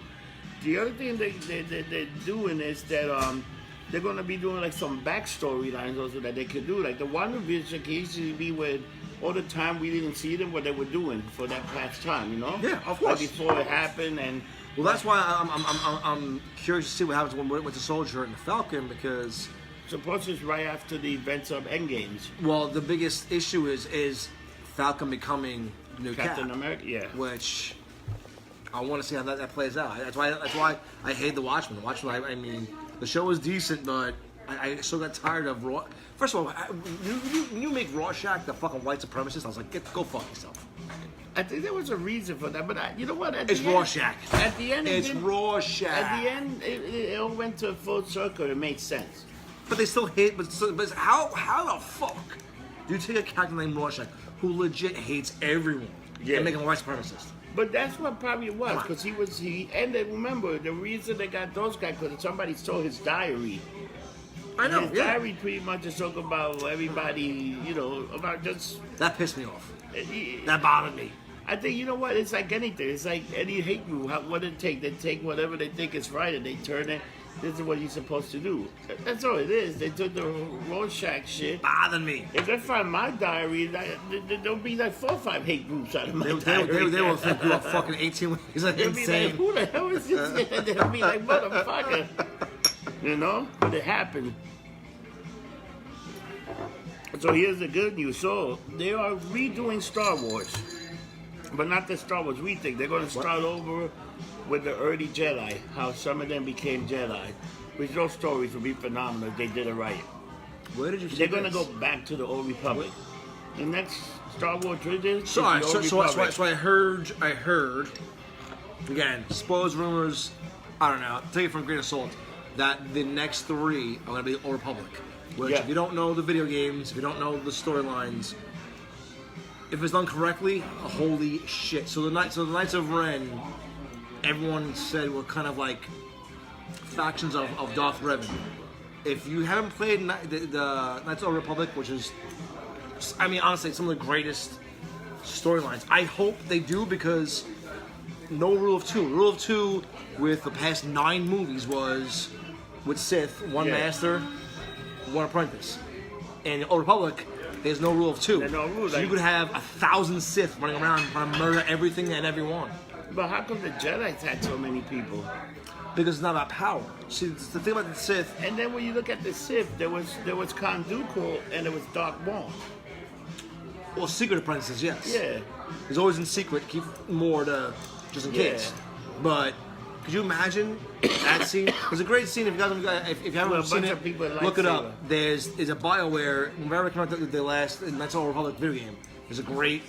The other thing they're doing is that they're gonna be doing like some backstory lines also that they could do. Like the WandaVision can easily be with all the time we didn't see them, what they were doing for that past time, Yeah, of course. Like before it happened, and well, that's why I'm curious to see what happens with the Soldier and the Falcon because supposedly it's right after the events of Endgames. Well, the biggest issue is Falcon becoming new Captain America, which I want to see how that plays out. That's why I hate the Watchmen. The Watchmen, I mean, the show was decent, but I so got tired of Raw. First of all, when you make Rorschach the fucking white supremacist, I was like, go fuck yourself. I think there was a reason for that, but you know what? It's Rorschach. At the end, It's Rorschach. At the end, it all went to a full circle. It made sense. But they still hate. But how the fuck do you take a character named Rorschach who legit hates everyone and make him a white supremacist? But that's what probably was, because and then remember, the reason they got those guys, because somebody stole his diary. I know, His diary pretty much is talking about everybody, about just... That pissed me off. That bothered me. I think, you know what, it's like anything. It's like any hate group. What it take? They take whatever they think is right and they turn it. This is what you're supposed to do. That's all it is. They took the Rorschach shit. Bothered me. If they find my diary, there'll be like 4 or 5 hate groups out of my diary. They will think you are fucking 18 weeks. Like they'll insane. be like, who the hell is this guy? They'll be like, motherfucker. But it happened. So here's the good news. So they are redoing Star Wars. But not the Star Wars we think. They're going to start over with the early Jedi. How some of them became Jedi. Which those stories will be phenomenal if they did it right. Where did you see They're going to go back to the Old Republic. The next Star Wars trilogy is So the Old Republic. I heard, again, spoilers, rumors, I don't know, take it from a grain of salt, that the next 3 are going to be the Old Republic. Which, if you don't know the video games, if you don't know the storylines, if it's done correctly, holy shit. So the Knights of Ren, everyone said were kind of like factions of Darth Revan. If you haven't played the Knights of the Republic, which is, I mean, honestly, some of the greatest storylines. I hope they do, because no rule of 2. Rule of 2 with the past 9 movies was with Sith, one master, one apprentice. In the Old Republic, there's no rule of 2. There's no rule, so you could have 1,000 Sith running around trying to murder everything and everyone. But how come the Jedi had so many people? Because it's not about power. See, the thing about the Sith. And then when you look at the Sith, there was Count Dooku and there was Darth Maul. Well, secret apprentices, yes. Yeah. He's always in secret. Keep more to just in case. But could you imagine that scene? It was a great scene. If you haven't seen it, look it up. There's a BioWare. Remember it came out the last Knights of the Republic video game. There's a great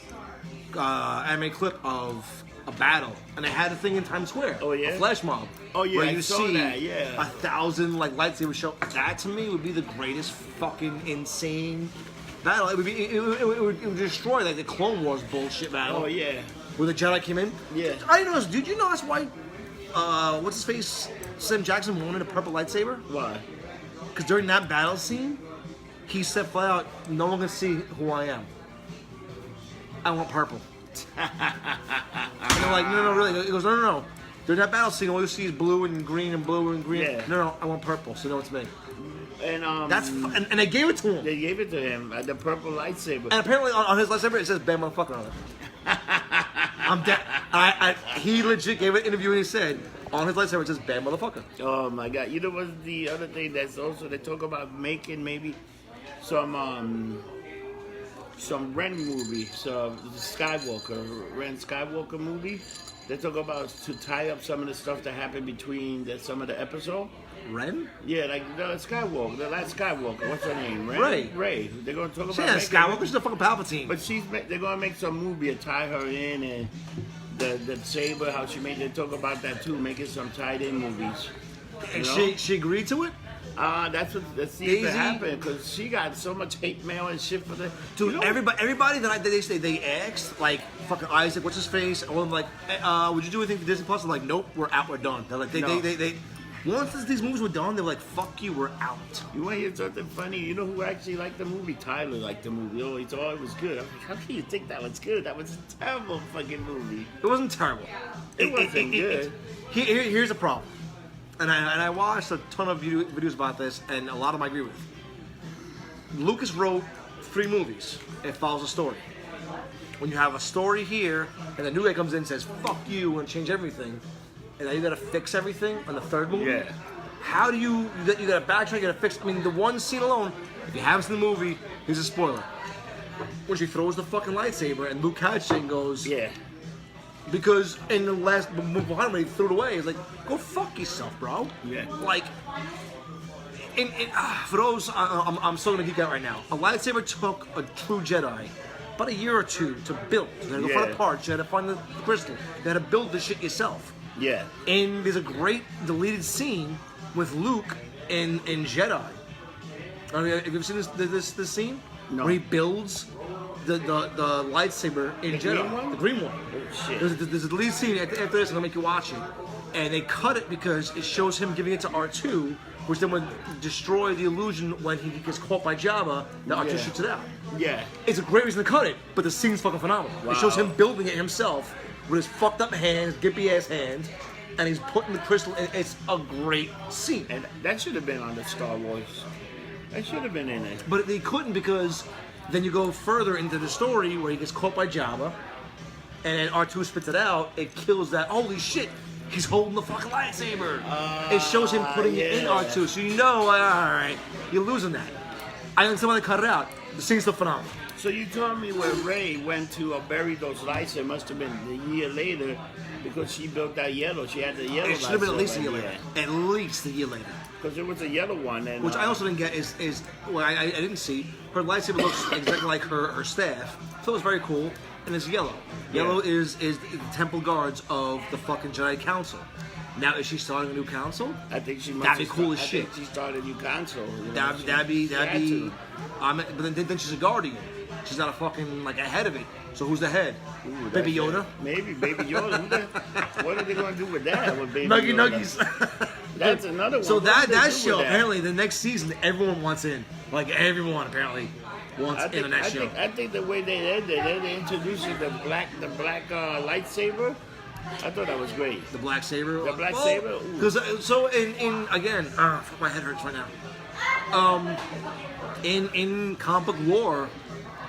anime clip of a battle, and they had a thing in Times Square. Oh yeah. A flash mob. Oh yeah. Where you see that. Yeah. 1,000 lightsabers show. That to me would be the greatest fucking insane battle. It would destroy the Clone Wars bullshit battle. Oh yeah. Where the Jedi came in. Yeah. I didn't know this. Did you know that's why? What's his face? Sam Jackson wanted a purple lightsaber. Why? Because during that battle scene, he said flat out, "No one can see who I am. I want purple." And they're like, "No, really." He goes, "No. During that battle scene, all you see is blue and green and blue and green. Yeah. No, I want purple, so no, it's me." And and they gave it to him. They gave it to him, the purple lightsaber. And apparently on his lightsaber it says "bad motherfucker" on it. I'm dead. He legit gave an interview and he said on his lightsaber it says "bad motherfucker." Oh my god! You know what's the other thing that's also they talk about making maybe some Ren movie, some Ren Skywalker movie. They talk about to tie up some of the stuff that happened between some of the episode. Ren? Yeah, like the Skywalker, the last Skywalker. What's her name? Ray. They're gonna talk about. Yeah, Skywalker. She's the fucking Palpatine. But they're gonna make some movie and tie her in, and the saber, how she made. They talk about that too, making some tied-in movies. And she agreed to it. Let's see if it happened, because she got so much hate mail and shit for the dude. Everybody that they asked, like fucking Isaac, what's his face? All of them like, would you do anything for Disney Plus? I'm like, nope, we're out, we're done. They're like, they once these movies were done, they were like, fuck you, we're out. You want to hear something funny? You know who actually liked the movie? Tyler liked the movie. Oh, he thought it was good. I'm like, how can you think that was good? That was a terrible fucking movie. It wasn't terrible. It wasn't good. Here's the problem. And I watched a ton of videos about this, and a lot of them I agree with. Lucas wrote 3 movies. It follows a story. When you have a story here, and the new guy comes in and says, fuck you, and change everything, and now you gotta fix everything on the 3rd movie? Yeah. How do you gotta backtrack, you gotta fix, I mean, the one scene alone, if you haven't seen the movie, here's a spoiler. When she throws the fucking lightsaber, and Luke catches it and goes, yeah. Because in the last behind when he threw it away, he's like, "Go fuck yourself, bro." Yeah. Like, for those, I'm still gonna geek out right now. A lightsaber took a true Jedi about a year or two to build. You had to go find the parts. You had to find the crystal. You had to build the shit yourself. Yeah. And there's a great deleted scene with Luke in Jedi. I mean, have you ever seen this scene? No. Where he builds the lightsaber in Jedi. Green one? The green one. Oh, shit. There's a deleted scene after this. I'm gonna make you watch it. And they cut it because it shows him giving it to R2, which then would destroy the illusion when he gets caught by Jabba that R2 shoots it out. Yeah. It's a great reason to cut it, but the scene's fucking phenomenal. Wow. It shows him building it himself with his fucked up hands, gimpy ass hands, and he's putting the crystal in. It's a great scene. And that should have been on the Star Wars. That should have been in it. But they couldn't because then you go further into the story where he gets caught by Jabba, and then R2 spits it out. It kills that. Holy shit! He's holding the fucking lightsaber. It shows him putting it in R2, so you know, all right, you're losing that. I understand why they cut it out. The scene's still phenomenal. So you told me where Rey went to bury those lights. It must have been a year later because she built that yellow. She had the yellow. It should have been at least a year lightsaber, later. At least a year later. Because it was a yellow one. And, Which I also didn't get is well, I didn't see. Her lightsaber looks exactly like her staff, so it was very cool. And it's yellow. Yellow is the temple guards of the fucking Jedi Council. Now, is she starting a new council? I think she must. That'd be cool as I shit. think she started a new council. You know, That'd be. had to. But then she's a guardian. She's not a fucking like a head of it. So who's the head? Ooh, Baby that's Yoda. it. Maybe Baby Yoda. What are they going to do with that? With Baby Nuggy Yoda? Nuggies. That's another one. So What that do they do show with that? apparently the next season everyone wants in. Like everyone apparently wants in on that show. I think the way they ended, they introduced the black lightsaber. I thought that was great. The black saber. The black saber? Ooh. Because so in again, my head hurts right now. In comic book lore,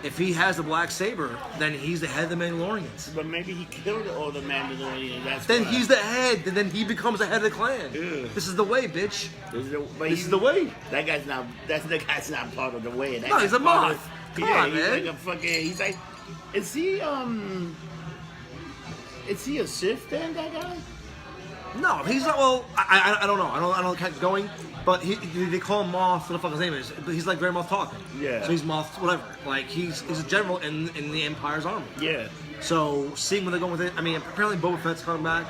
if he has the black saber, then he's the head of the Mandalorians. But maybe he killed all the Mandalorians. That's Then why. he's the head, and then he becomes the head of the clan. Ew. This is the way, bitch. This is the way. That guy's not. The guy's not part of the way. That No, guy's he's a part moth. of- Come yeah, on, he's man. like a fucking. He's like. Is he Is he a Sith then? That guy? No, he's not. Well, I don't know. I don't know how it's going. But they call him Moth. What the fuck his name is? But he's like Grand Moff Tarkin. Yeah. So he's Moth, whatever. Like he's a general in the Empire's army. Yeah. So seeing where they're going with it, I mean, apparently Boba Fett's coming back,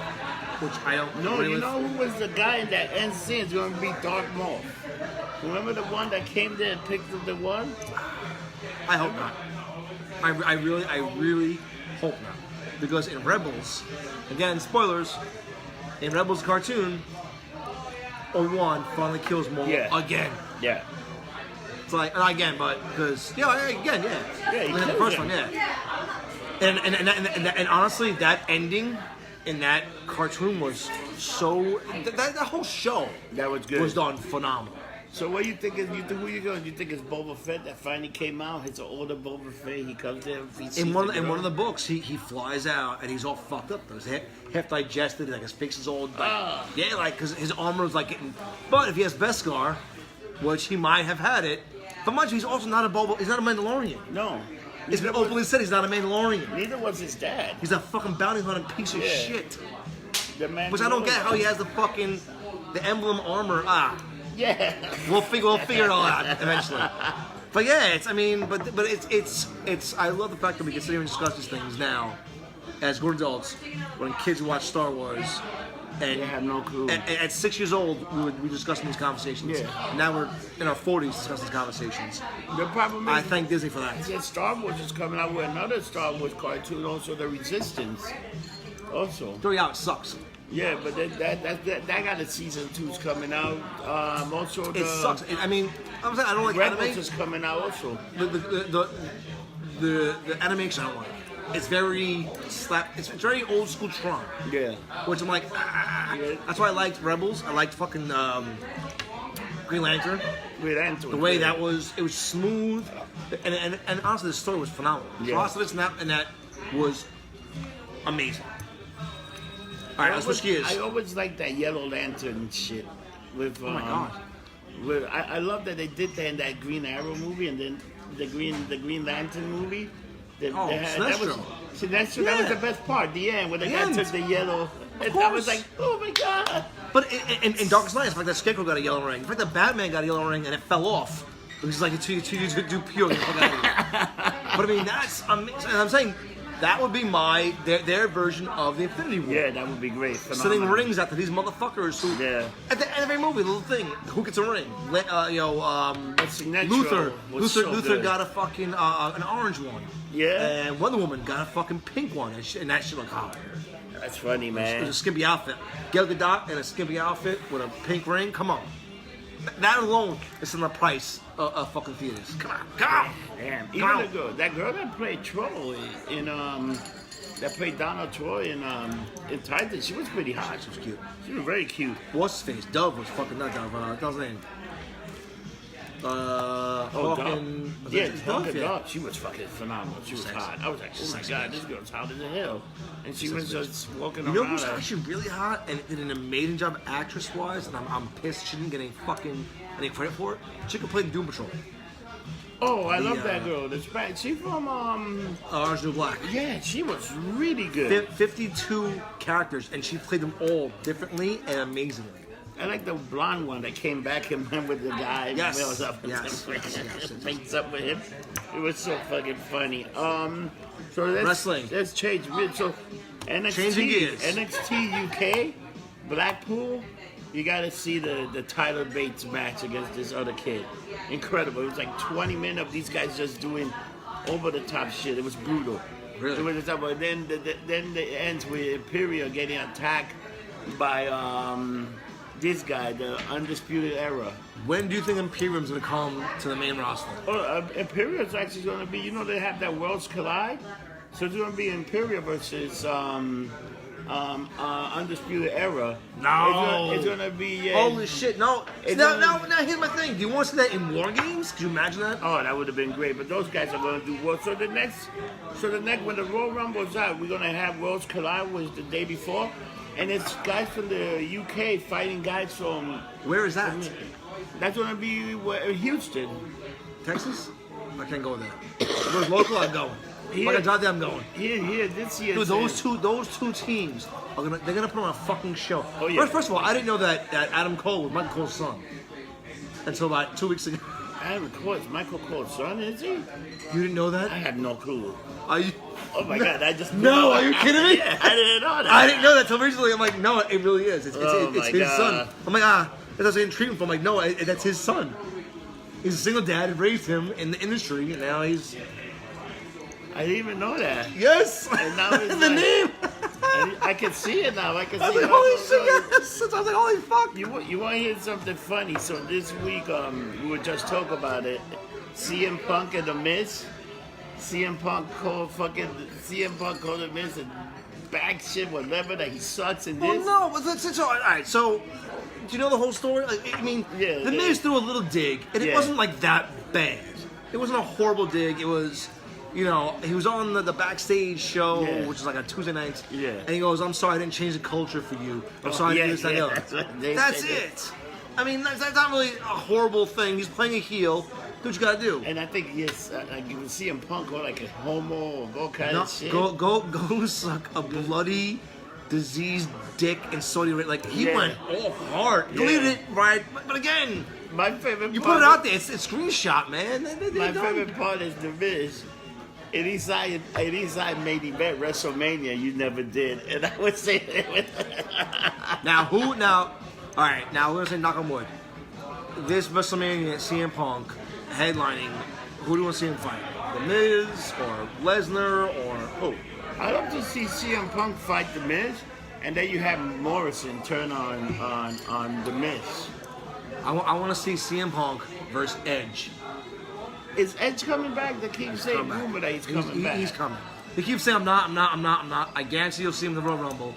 which I don't. No, agree you with. know who was the guy in that end scene? It's going to be Darth Maul. Remember the one that came there and picked up the one? I hope not. I really hope not. Because in Rebels, again, spoilers, in Rebels cartoon, Obi-Wan finally kills Maul again. Yeah. It's like, not again, but because, again, yeah. Yeah, he And then the kills first him. one, yeah. And honestly, that ending in that cartoon was so, that whole show That was good. was done phenomenal. So what you think is who you going? You think it's Boba Fett that finally came out? It's an older Boba Fett. He comes there. In one of the books, he flies out and he's all fucked up. He's half digested, like his face is all like because his armor is like getting. But if he has Beskar, which he might have had it, but mind you, he's also not a Boba. He's not a Mandalorian. No. It's been openly said he's not a Mandalorian. Neither was his dad. He's a fucking bounty hunting piece of Yeah. shit. The man. Which I don't get how he has the emblem armor. Yeah. We'll figure it all out eventually. But yeah, it's I love the fact that we can sit here and discuss these things now as grown adults when kids watch Star Wars and They have no clue. At 6 years old we discussing these conversations. Yeah. Now we're in our 40s discussing these conversations. The problem is, I thank Disney for that. that Star Wars is coming out with another Star Wars cartoon, also The Resistance. Also. 3 hours sucks. Yeah, but that got a season 2's coming out. Also, It sucks. I mean, I'm saying I don't like Rebels anime. is coming out also. The animation I don't like. It's very It's very old school Tron. Yeah. Which I'm like, Yeah. That's why I liked Rebels. I liked fucking Green Lantern. The way it was smooth, and honestly, the story was phenomenal. The Yeah. process and that was amazing. All right, let's switch gears. I always like that Yellow Lantern shit. With Oh my God. I love that they did that in that Green Arrow movie, and then the Green Lantern movie. Sinestro. Sinestro. That was the best part. The end when the The guy end. took the yellow. And I course. was like, oh my God. But in Darkest Night, in fact, that Scarecrow got a yellow ring. In fact, the Batman got a yellow ring and it fell off. It was like, you do pure. Get the fuck out of here. But I mean, I'm saying that would be their version of the Infinity War. Yeah, that would be great. Sending Phenomenal. rings out to these motherfuckers who, at the end of every movie, little thing, who gets a ring? Luther got a fucking an orange one. Yeah. And Wonder Woman got a fucking pink one, and that shit like, oh, that's funny, man. it was a skimpy outfit. Gal Gadot in a skimpy outfit with a pink ring. Come on, that alone is in the price of fucking theaters. Come on. Damn. Even that girl that played Troy that played Donald Troy in Titan, she was pretty hot. She was cute. She was very cute. What's his face? Dove was fucking not Dove. That was his name. Fucking Dove. She was fucking phenomenal. She was hot. I was like, oh my god, this girl's hot as hell. And she was just walking around. You know who's actually really hot and did an amazing job actress-wise, and I'm pissed she didn't get any credit for it. She could play the Doom Patrol. Oh, I love that girl. She from Orange is the New Black. Yeah, she was really good. 52 characters, and she played them all differently and amazingly. I like the blonde one that came back and went with the guy. Yes. Yes. Makes up with him. It was so fucking funny. So Wrestling. Let's change. So Changing gears. NXT UK, Blackpool. You got to see the Tyler Bates match against this other kid. Incredible. It was like 20 minutes of these guys just doing over the top shit. It was brutal. Really? Over the top. But then it ends with Imperial getting attacked by this guy, the Undisputed Era. When do you think Imperium's gonna come to the main roster? Oh, Imperial's actually gonna be. You know they have that Worlds Collide, so it's gonna be Imperial versus Undisputed Era. No, it's gonna be. Holy shit! No. Now, here's my thing. Do you want to see that in War Games? Could you imagine that? Oh, that would have been great. But those guys are gonna do well. So the next when the Royal Rumble's out, we're gonna have Worlds Collide, was the day before, and it's guys from the UK fighting guys from. Where is that? That's gonna be Houston, Texas. I can't go there. If it was local, I'm going. If I can drive there, I'm going. Here, this year. Dude, those two teams they're gonna put on a fucking show. Oh yeah. First of all, I didn't know that Adam Cole was Michael Cole's son until about 2 weeks ago. Adam Cole is Michael Cole's son, is he? You didn't know that? I had no clue. Are you? Oh my god, I just No, are you kidding me? Yeah, I didn't know that. I didn't know that till recently. I'm like, no, it really is. It's his God. son. I'm like, that doesn't treat him. I'm like, no, that's his son. He's a single dad who raised him in the industry, and now he's. I didn't even know that. Yes. And now it's the name. I can see it now. I can see I was it. like, holy shit, yes. I was like, holy fuck. You want to hear something funny? So this week, we were just talking about it. CM Punk and The Miz. CM Punk called The Miz and back shit, whatever, that he sucks in this. Well, no, but that's all right. So, do you know the whole story? Like, I mean, Yeah, the Miz threw a little dig, and it Yeah. wasn't like that bad. It wasn't a horrible dig. It was, he was on the backstage show, Yeah. which is like on Tuesday nights. Yeah. And he goes, "I'm sorry, I didn't change the culture for you. I'm sorry I did this, that, and the other." That's what they That's said. it. I mean, that's not really a horrible thing. He's playing a heel. Do what you gotta do. And I think yes, like you can see him Punk go like a homo or go kind of shit. Go suck a bloody, diseased dick in Saudi Arabia. Like he went all hard. Yeah. Deleted it, right? But again, My favorite. you part put it out there. It's screenshot, man. My favorite part is The Miz. Anytime main event WrestleMania, you never did, and I would say that. Now who? Now, all right. Now we're gonna say knock on wood. This WrestleMania, CM Punk headlining. Who do you want to see him fight? The Miz or Lesnar or who? I'd love to see CM Punk fight The Miz, and then you have Morrison turn on The Miz. I want to see CM Punk versus Edge. Is Edge coming back? They keep saying rumor that he's coming back. He's coming. They keep saying I'm not. I guarantee you'll see him in the Royal Rumble.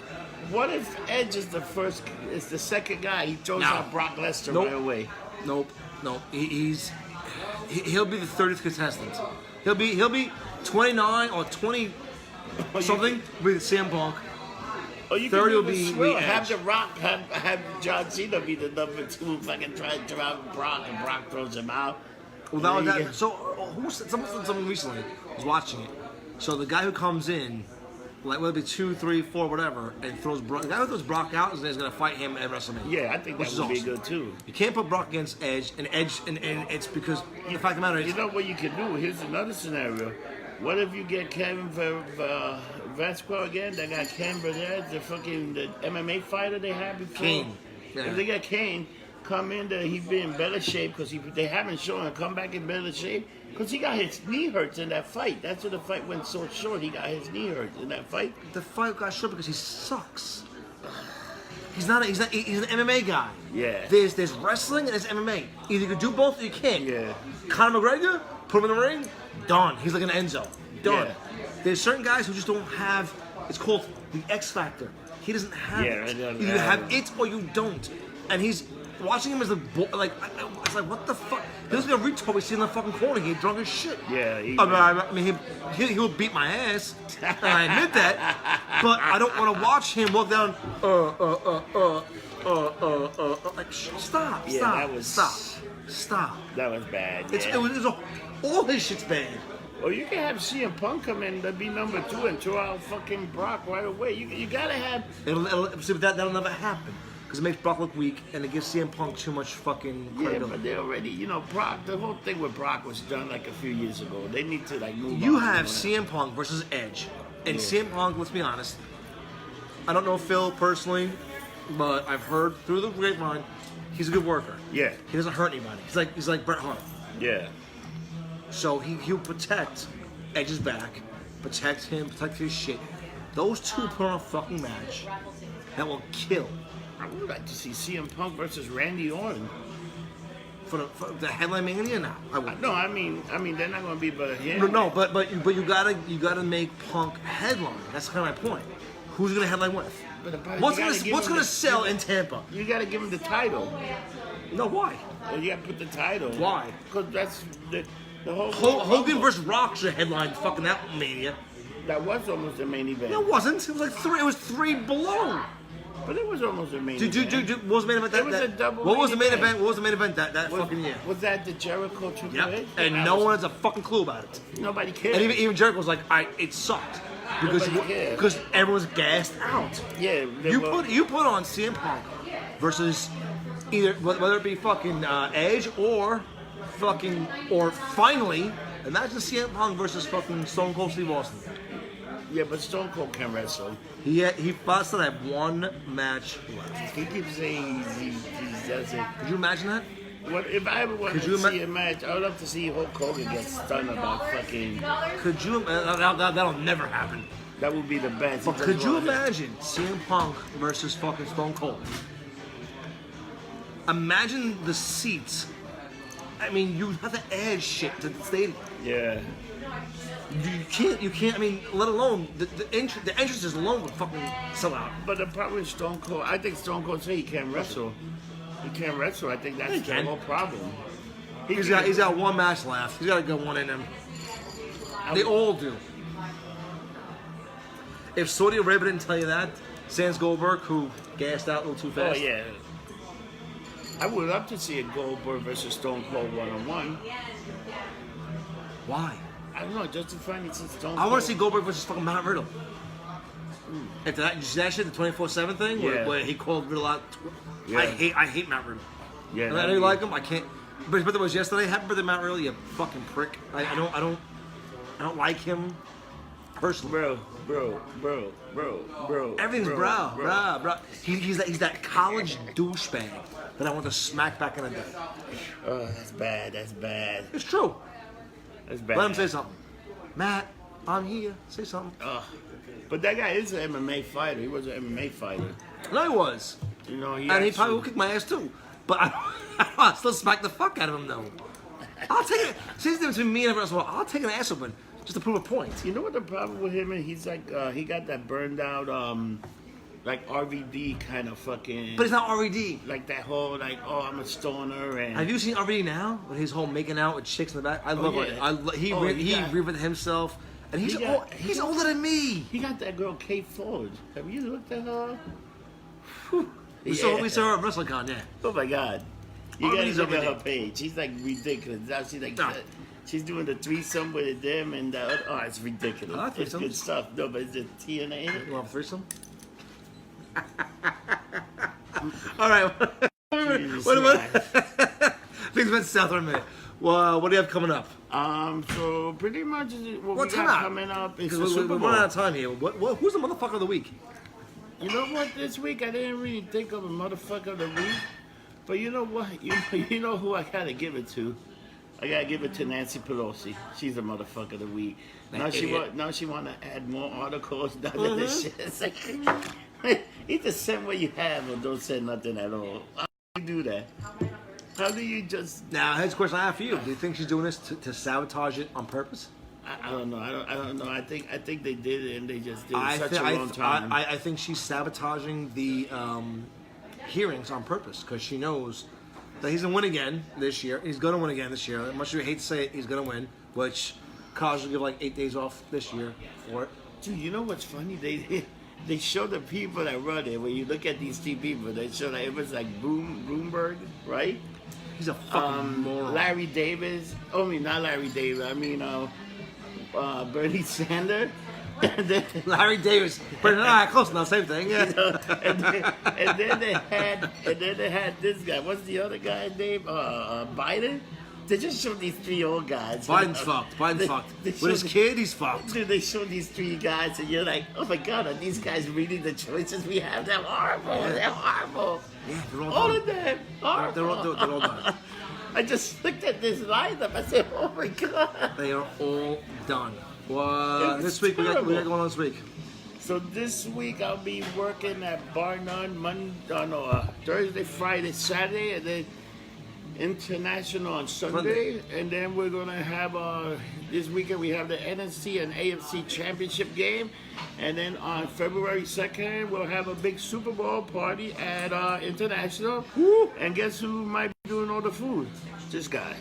What if Edge is the second guy? He throws out Brock Lesnar right away. Nope. He'll be the 30th contestant. He'll be 29 or 20 something with CM Punk. Oh, you 30 can will do be the Edge. have The Rock, have John Cena be the number 2, fucking try to throw out Brock, and Brock throws him out. Well, who said something recently? I was watching it. So the guy who comes in, like whether it be 2, 3, 4, whatever, and throws Brock. The guy who throws Brock out is going to fight him at WrestleMania. Yeah, I think that would be good too. You can't put Brock against Edge, and it's because the fact of the matter is, You know what you can do? Here's another scenario. What if you get Kevin Vasquez again? They got Ken Bernard, the MMA fighter they had before. Kane. Yeah. If they got Kane, come in there, he'd be in better shape because they haven't shown him come back in better shape because he got his knee hurt in that fight. That's why the fight went so short. He got his knee hurt in that fight. The fight got short because he sucks. He's an MMA guy. Yeah. There's wrestling and there's MMA. Either you can do both or you can't. Yeah. Conor McGregor, put him in the ring, done. He's like an Enzo. Done. Yeah. There's certain guys who just don't have, it's called the X Factor. He doesn't have it. Either you have it or you don't. And he's watching him as a like, it's like, what the fuck? He looks like a retard we see in the fucking corner. He's drunk as shit. Yeah. I mean, he'll beat my ass. And I admit that. But I don't want to watch him walk down. Like, stop. Yeah, Stop. That was bad. All his shit's bad. Or you can have CM Punk come in to be number 2 and throw out fucking Brock right away. You gotta have. That'll never happen because it makes Brock look weak and it gives CM Punk too much fucking credibility. Yeah, but they already, Brock. The whole thing with Brock was done like a few years ago. They need to like move on. You have CM Punk versus Edge, and CM Punk. Let's be honest. I don't know Phil personally, but I've heard through the grapevine he's a good worker. Yeah. He doesn't hurt anybody. He's like Bret Hart. Yeah. So he'll protect Edge's back, protect him, protect his shit. Those two put on a fucking match that will kill. I would like to see CM Punk versus Randy Orton. For the headline Mania now. No, I mean they're not gonna be but him. No, but you gotta make Punk headline. That's kind of my point. Who's gonna headline with? What's gonna sell in Tampa? You gotta give him the title. No, why? You gotta put the title. Why? Because that's the whole. Hogan versus Rock should headline fucking that Mania. That was almost a main event. No, it wasn't. It was like three. It was three below. But it was almost a main event. What was the main event? It was a double. What was the main event? What was the main event that fucking year? Was that the Jericho Triple H? Yep. And no one has a fucking clue about it. Nobody cared. And even Jericho was like, it sucked because everyone's gassed out. Yeah. You put on CM Punk versus either whether it be fucking Edge or finally imagine CM Punk versus fucking Stone Cold Steve Austin. Yeah, but Stone Cold can wrestle. He still had one match left. He keeps saying he doesn't. Could you imagine that? What if I ever wanted to see a match? I would love to see Hulk Hogan get stunned about fucking. Could you? That'll never happen. That would be the best. But could you imagine CM Punk versus fucking Stone Cold? Imagine the seats. I mean, you have to add shit to the stadium. Yeah. You can't. I mean, let alone the entrances alone would fucking sell out. But the problem with Stone Cold, I think Stone Cold say he can't wrestle. He can't wrestle. I think that's the whole problem. He's got one match left. He's got to go one in him. They all do. If Saudi Arabia didn't tell you that, Sans Goldberg, who gassed out a little too fast. Oh yeah. I would love to see a Goldberg versus Stone Cold 1-on-1. Why? I don't know, just to find it since Stone Cold. I want to see Goldberg versus fucking Matt Riddle. If you see that shit, the 24/7 thing, where he called Riddle out. Yeah. I hate Matt Riddle. Yeah, I know you like him. I can't. But his birthday was yesterday. Happy birthday, Matt Riddle. You fucking prick. I don't like him personally. Bro. Everything's bro. He's that college douchebag that I want to smack back in the day. Oh, that's bad. It's true. That's bad. Let him say something. Matt, I'm here. Say something. But that guy is an MMA fighter. He was an MMA fighter. No, he was. You know, he probably will kick my ass too. But I still smack the fuck out of him though. I'll take it. See the difference between me and everyone else. Well, I'll take an ass open just to prove a point. You know what the problem with him is? He's like, he got that burned out, like RVD kind of fucking. But it's not RVD. Like that whole, like, I'm a stoner and. Have you seen RVD now with his whole making out with chicks in the back? I love it. He revved himself, and he's older than me. He got that girl Kate Ford. Have you looked at her? We saw her at WrestleCon, yeah. Oh my God. You gotta look at her page. She's like ridiculous. Now she's like, she's doing the threesome with them and it's ridiculous. I like it's good stuff. No, but is it TNA in it? You want a threesome? All right. What? Things went south for a minute. Well, what do you have coming up? So pretty much what we time got out. coming up is the Because Super we're Bowl. running out of time here. Who's the motherfucker of the week? You know what? This week I didn't really think of a motherfucker of the week, but you know what? You know who I gotta give it to? I gotta give it to Nancy Pelosi. She's a motherfucker of the week. Now she want to add more articles down to this shit. It's like, either send what you have or don't send nothing at all. How do you do that? How do you just? Now, here's a question I have for you. Do you think she's doing this to sabotage it on purpose? I don't know. I don't know. I think they did it and they just did it such a long time. I think she's sabotaging the hearings on purpose because she knows that he's gonna win again this year. He's gonna win again this year. Much as we hate to say it, he's gonna win. Which College will give like 8 days off this year for it. Dude, you know what's funny? They show the people that run it. When you look at these two people, they show that it was like Bloomberg, right? He's a fucking moron. Larry Davis. Oh, I mean, not Larry Davis. I mean, Bernie Sanders. Larry Davis. But close enough. Same thing. Yeah. and then they had this guy. What's the other guy's name? Biden. They just showed these three old guys. Biden's fucked. Biden's fucked. With his kid, he's fucked. Dude, they show these three guys, and you're like, oh my god, are these guys reading the choices we have? They're horrible. Yeah. They're horrible. Yeah, they're all All done. of them. Horrible. They're all done. I just looked at this lineup. I said, oh my god. They are all done. Well, this week, we got going on this week. So this week I'll be working at Bar None Thursday, Friday, Saturday, and then International on Sunday. And then we're gonna have this weekend we have the NFC and AFC Championship game, and then on February 2nd we'll have a big Super Bowl party at International. Woo. And guess who might be doing all the food? This guy.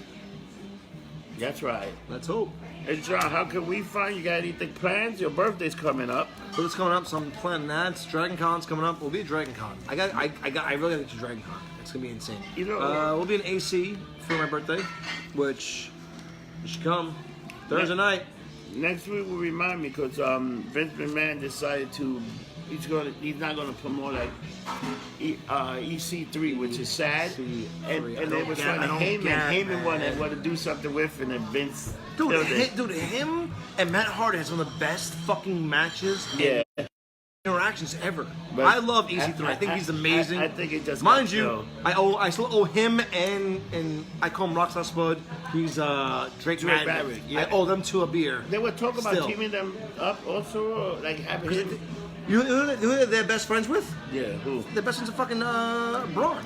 That's right. Let's hope. Hey John, how can we find you? Got anything planned? Your birthday's coming up. So it's coming up, so I'm planning that. Dragon Con's coming up. We'll be at Dragon Con. I really gotta get to Dragon Con. It's gonna be insane. You know, we'll be in AC for my birthday, which you should come Thursday night. Next week will remind me because Vince McMahon decided he's not gonna promote like EC3, which is sad. And they were trying to Heyman wanted to do something with, and then Vince. Dude, him and Matt Hardy has one of the best fucking matches. Yeah. Interactions ever. But I love EC3. I think he's amazing. I think it just mind you, I still owe him and I call him Rockstar Spud. He's Drake Maverick. Yeah. I owe them two a beer. They were talking about Still. teaming them up also, like having him. You know who they're best friends with? Yeah, who? They're best friends with fucking Braun.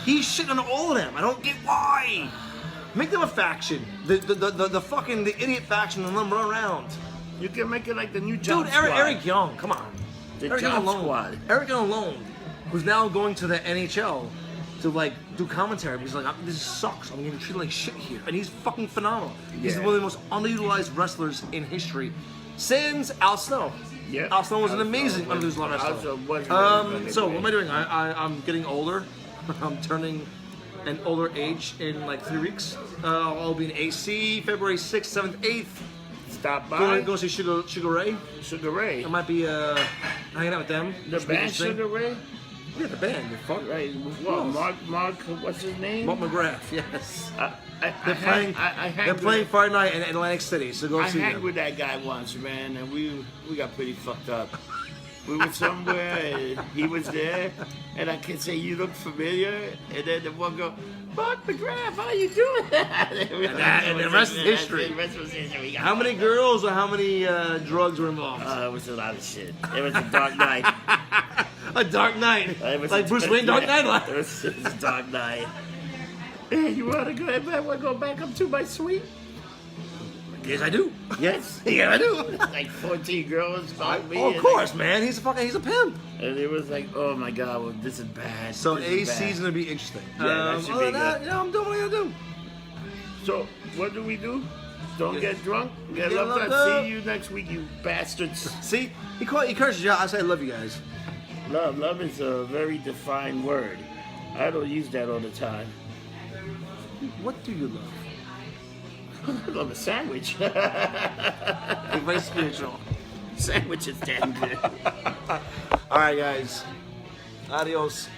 He's shitting on all of them. I don't get why. Make them a faction. The fucking idiot faction and let them run around. You can make it like the new John Dude, Squad. Eric Young, come on. The Eric John Young alone. Squad. Eric Young alone, who's now going to the NHL to like do commentary because like this sucks. I'm getting treated like shit here, and he's fucking phenomenal. He's Yeah. one of the most underutilized wrestlers in history. Sans Al Snow. Yeah. Al Snow was an amazing underutilized wrestler. So what am I doing? I'm getting older. I'm turning an older age in like 3 weeks. I'll be in AC February 6th, 7th, 8th. Stop by. Go see Sugar Ray. Sugar Ray. I might be hanging out with them. The band Sugar Ray? Yeah, the band. The fuck. Right. Well, Mark, what's his name? Mark McGrath, yes. They're playing Friday night in Atlantic City, so go see them. I hanged with that guy once, man, and we got pretty fucked up. We were somewhere, and he was there, and I can say, you look familiar, and then the one go, Mark McGrath, how you doing? and the rest is history. The rest was history. How many girls or how many drugs were involved? It was a lot of shit. It was a dark night. A dark night? Like Bruce Wayne Dark Knight? It was a dark night. Hey, you want to go back up to my suite? Yes, I do. Yes? Yeah, I do. Like 14 girls followed me. Oh, of course, man. He's a pimp. And it was like, oh my god, well, this is bad. So this AC's gonna be interesting. Yeah, that should be good. I'm doing what I gotta do. So, what do we do? Don't get drunk? Get loved up. See you next week, you bastards. See? He curses you out. I say I love you guys. Love is a very defined word. I don't use that all the time. What do you love? I love a sandwich. Very spiritual. Sandwich is damn good. All right, guys. Adios.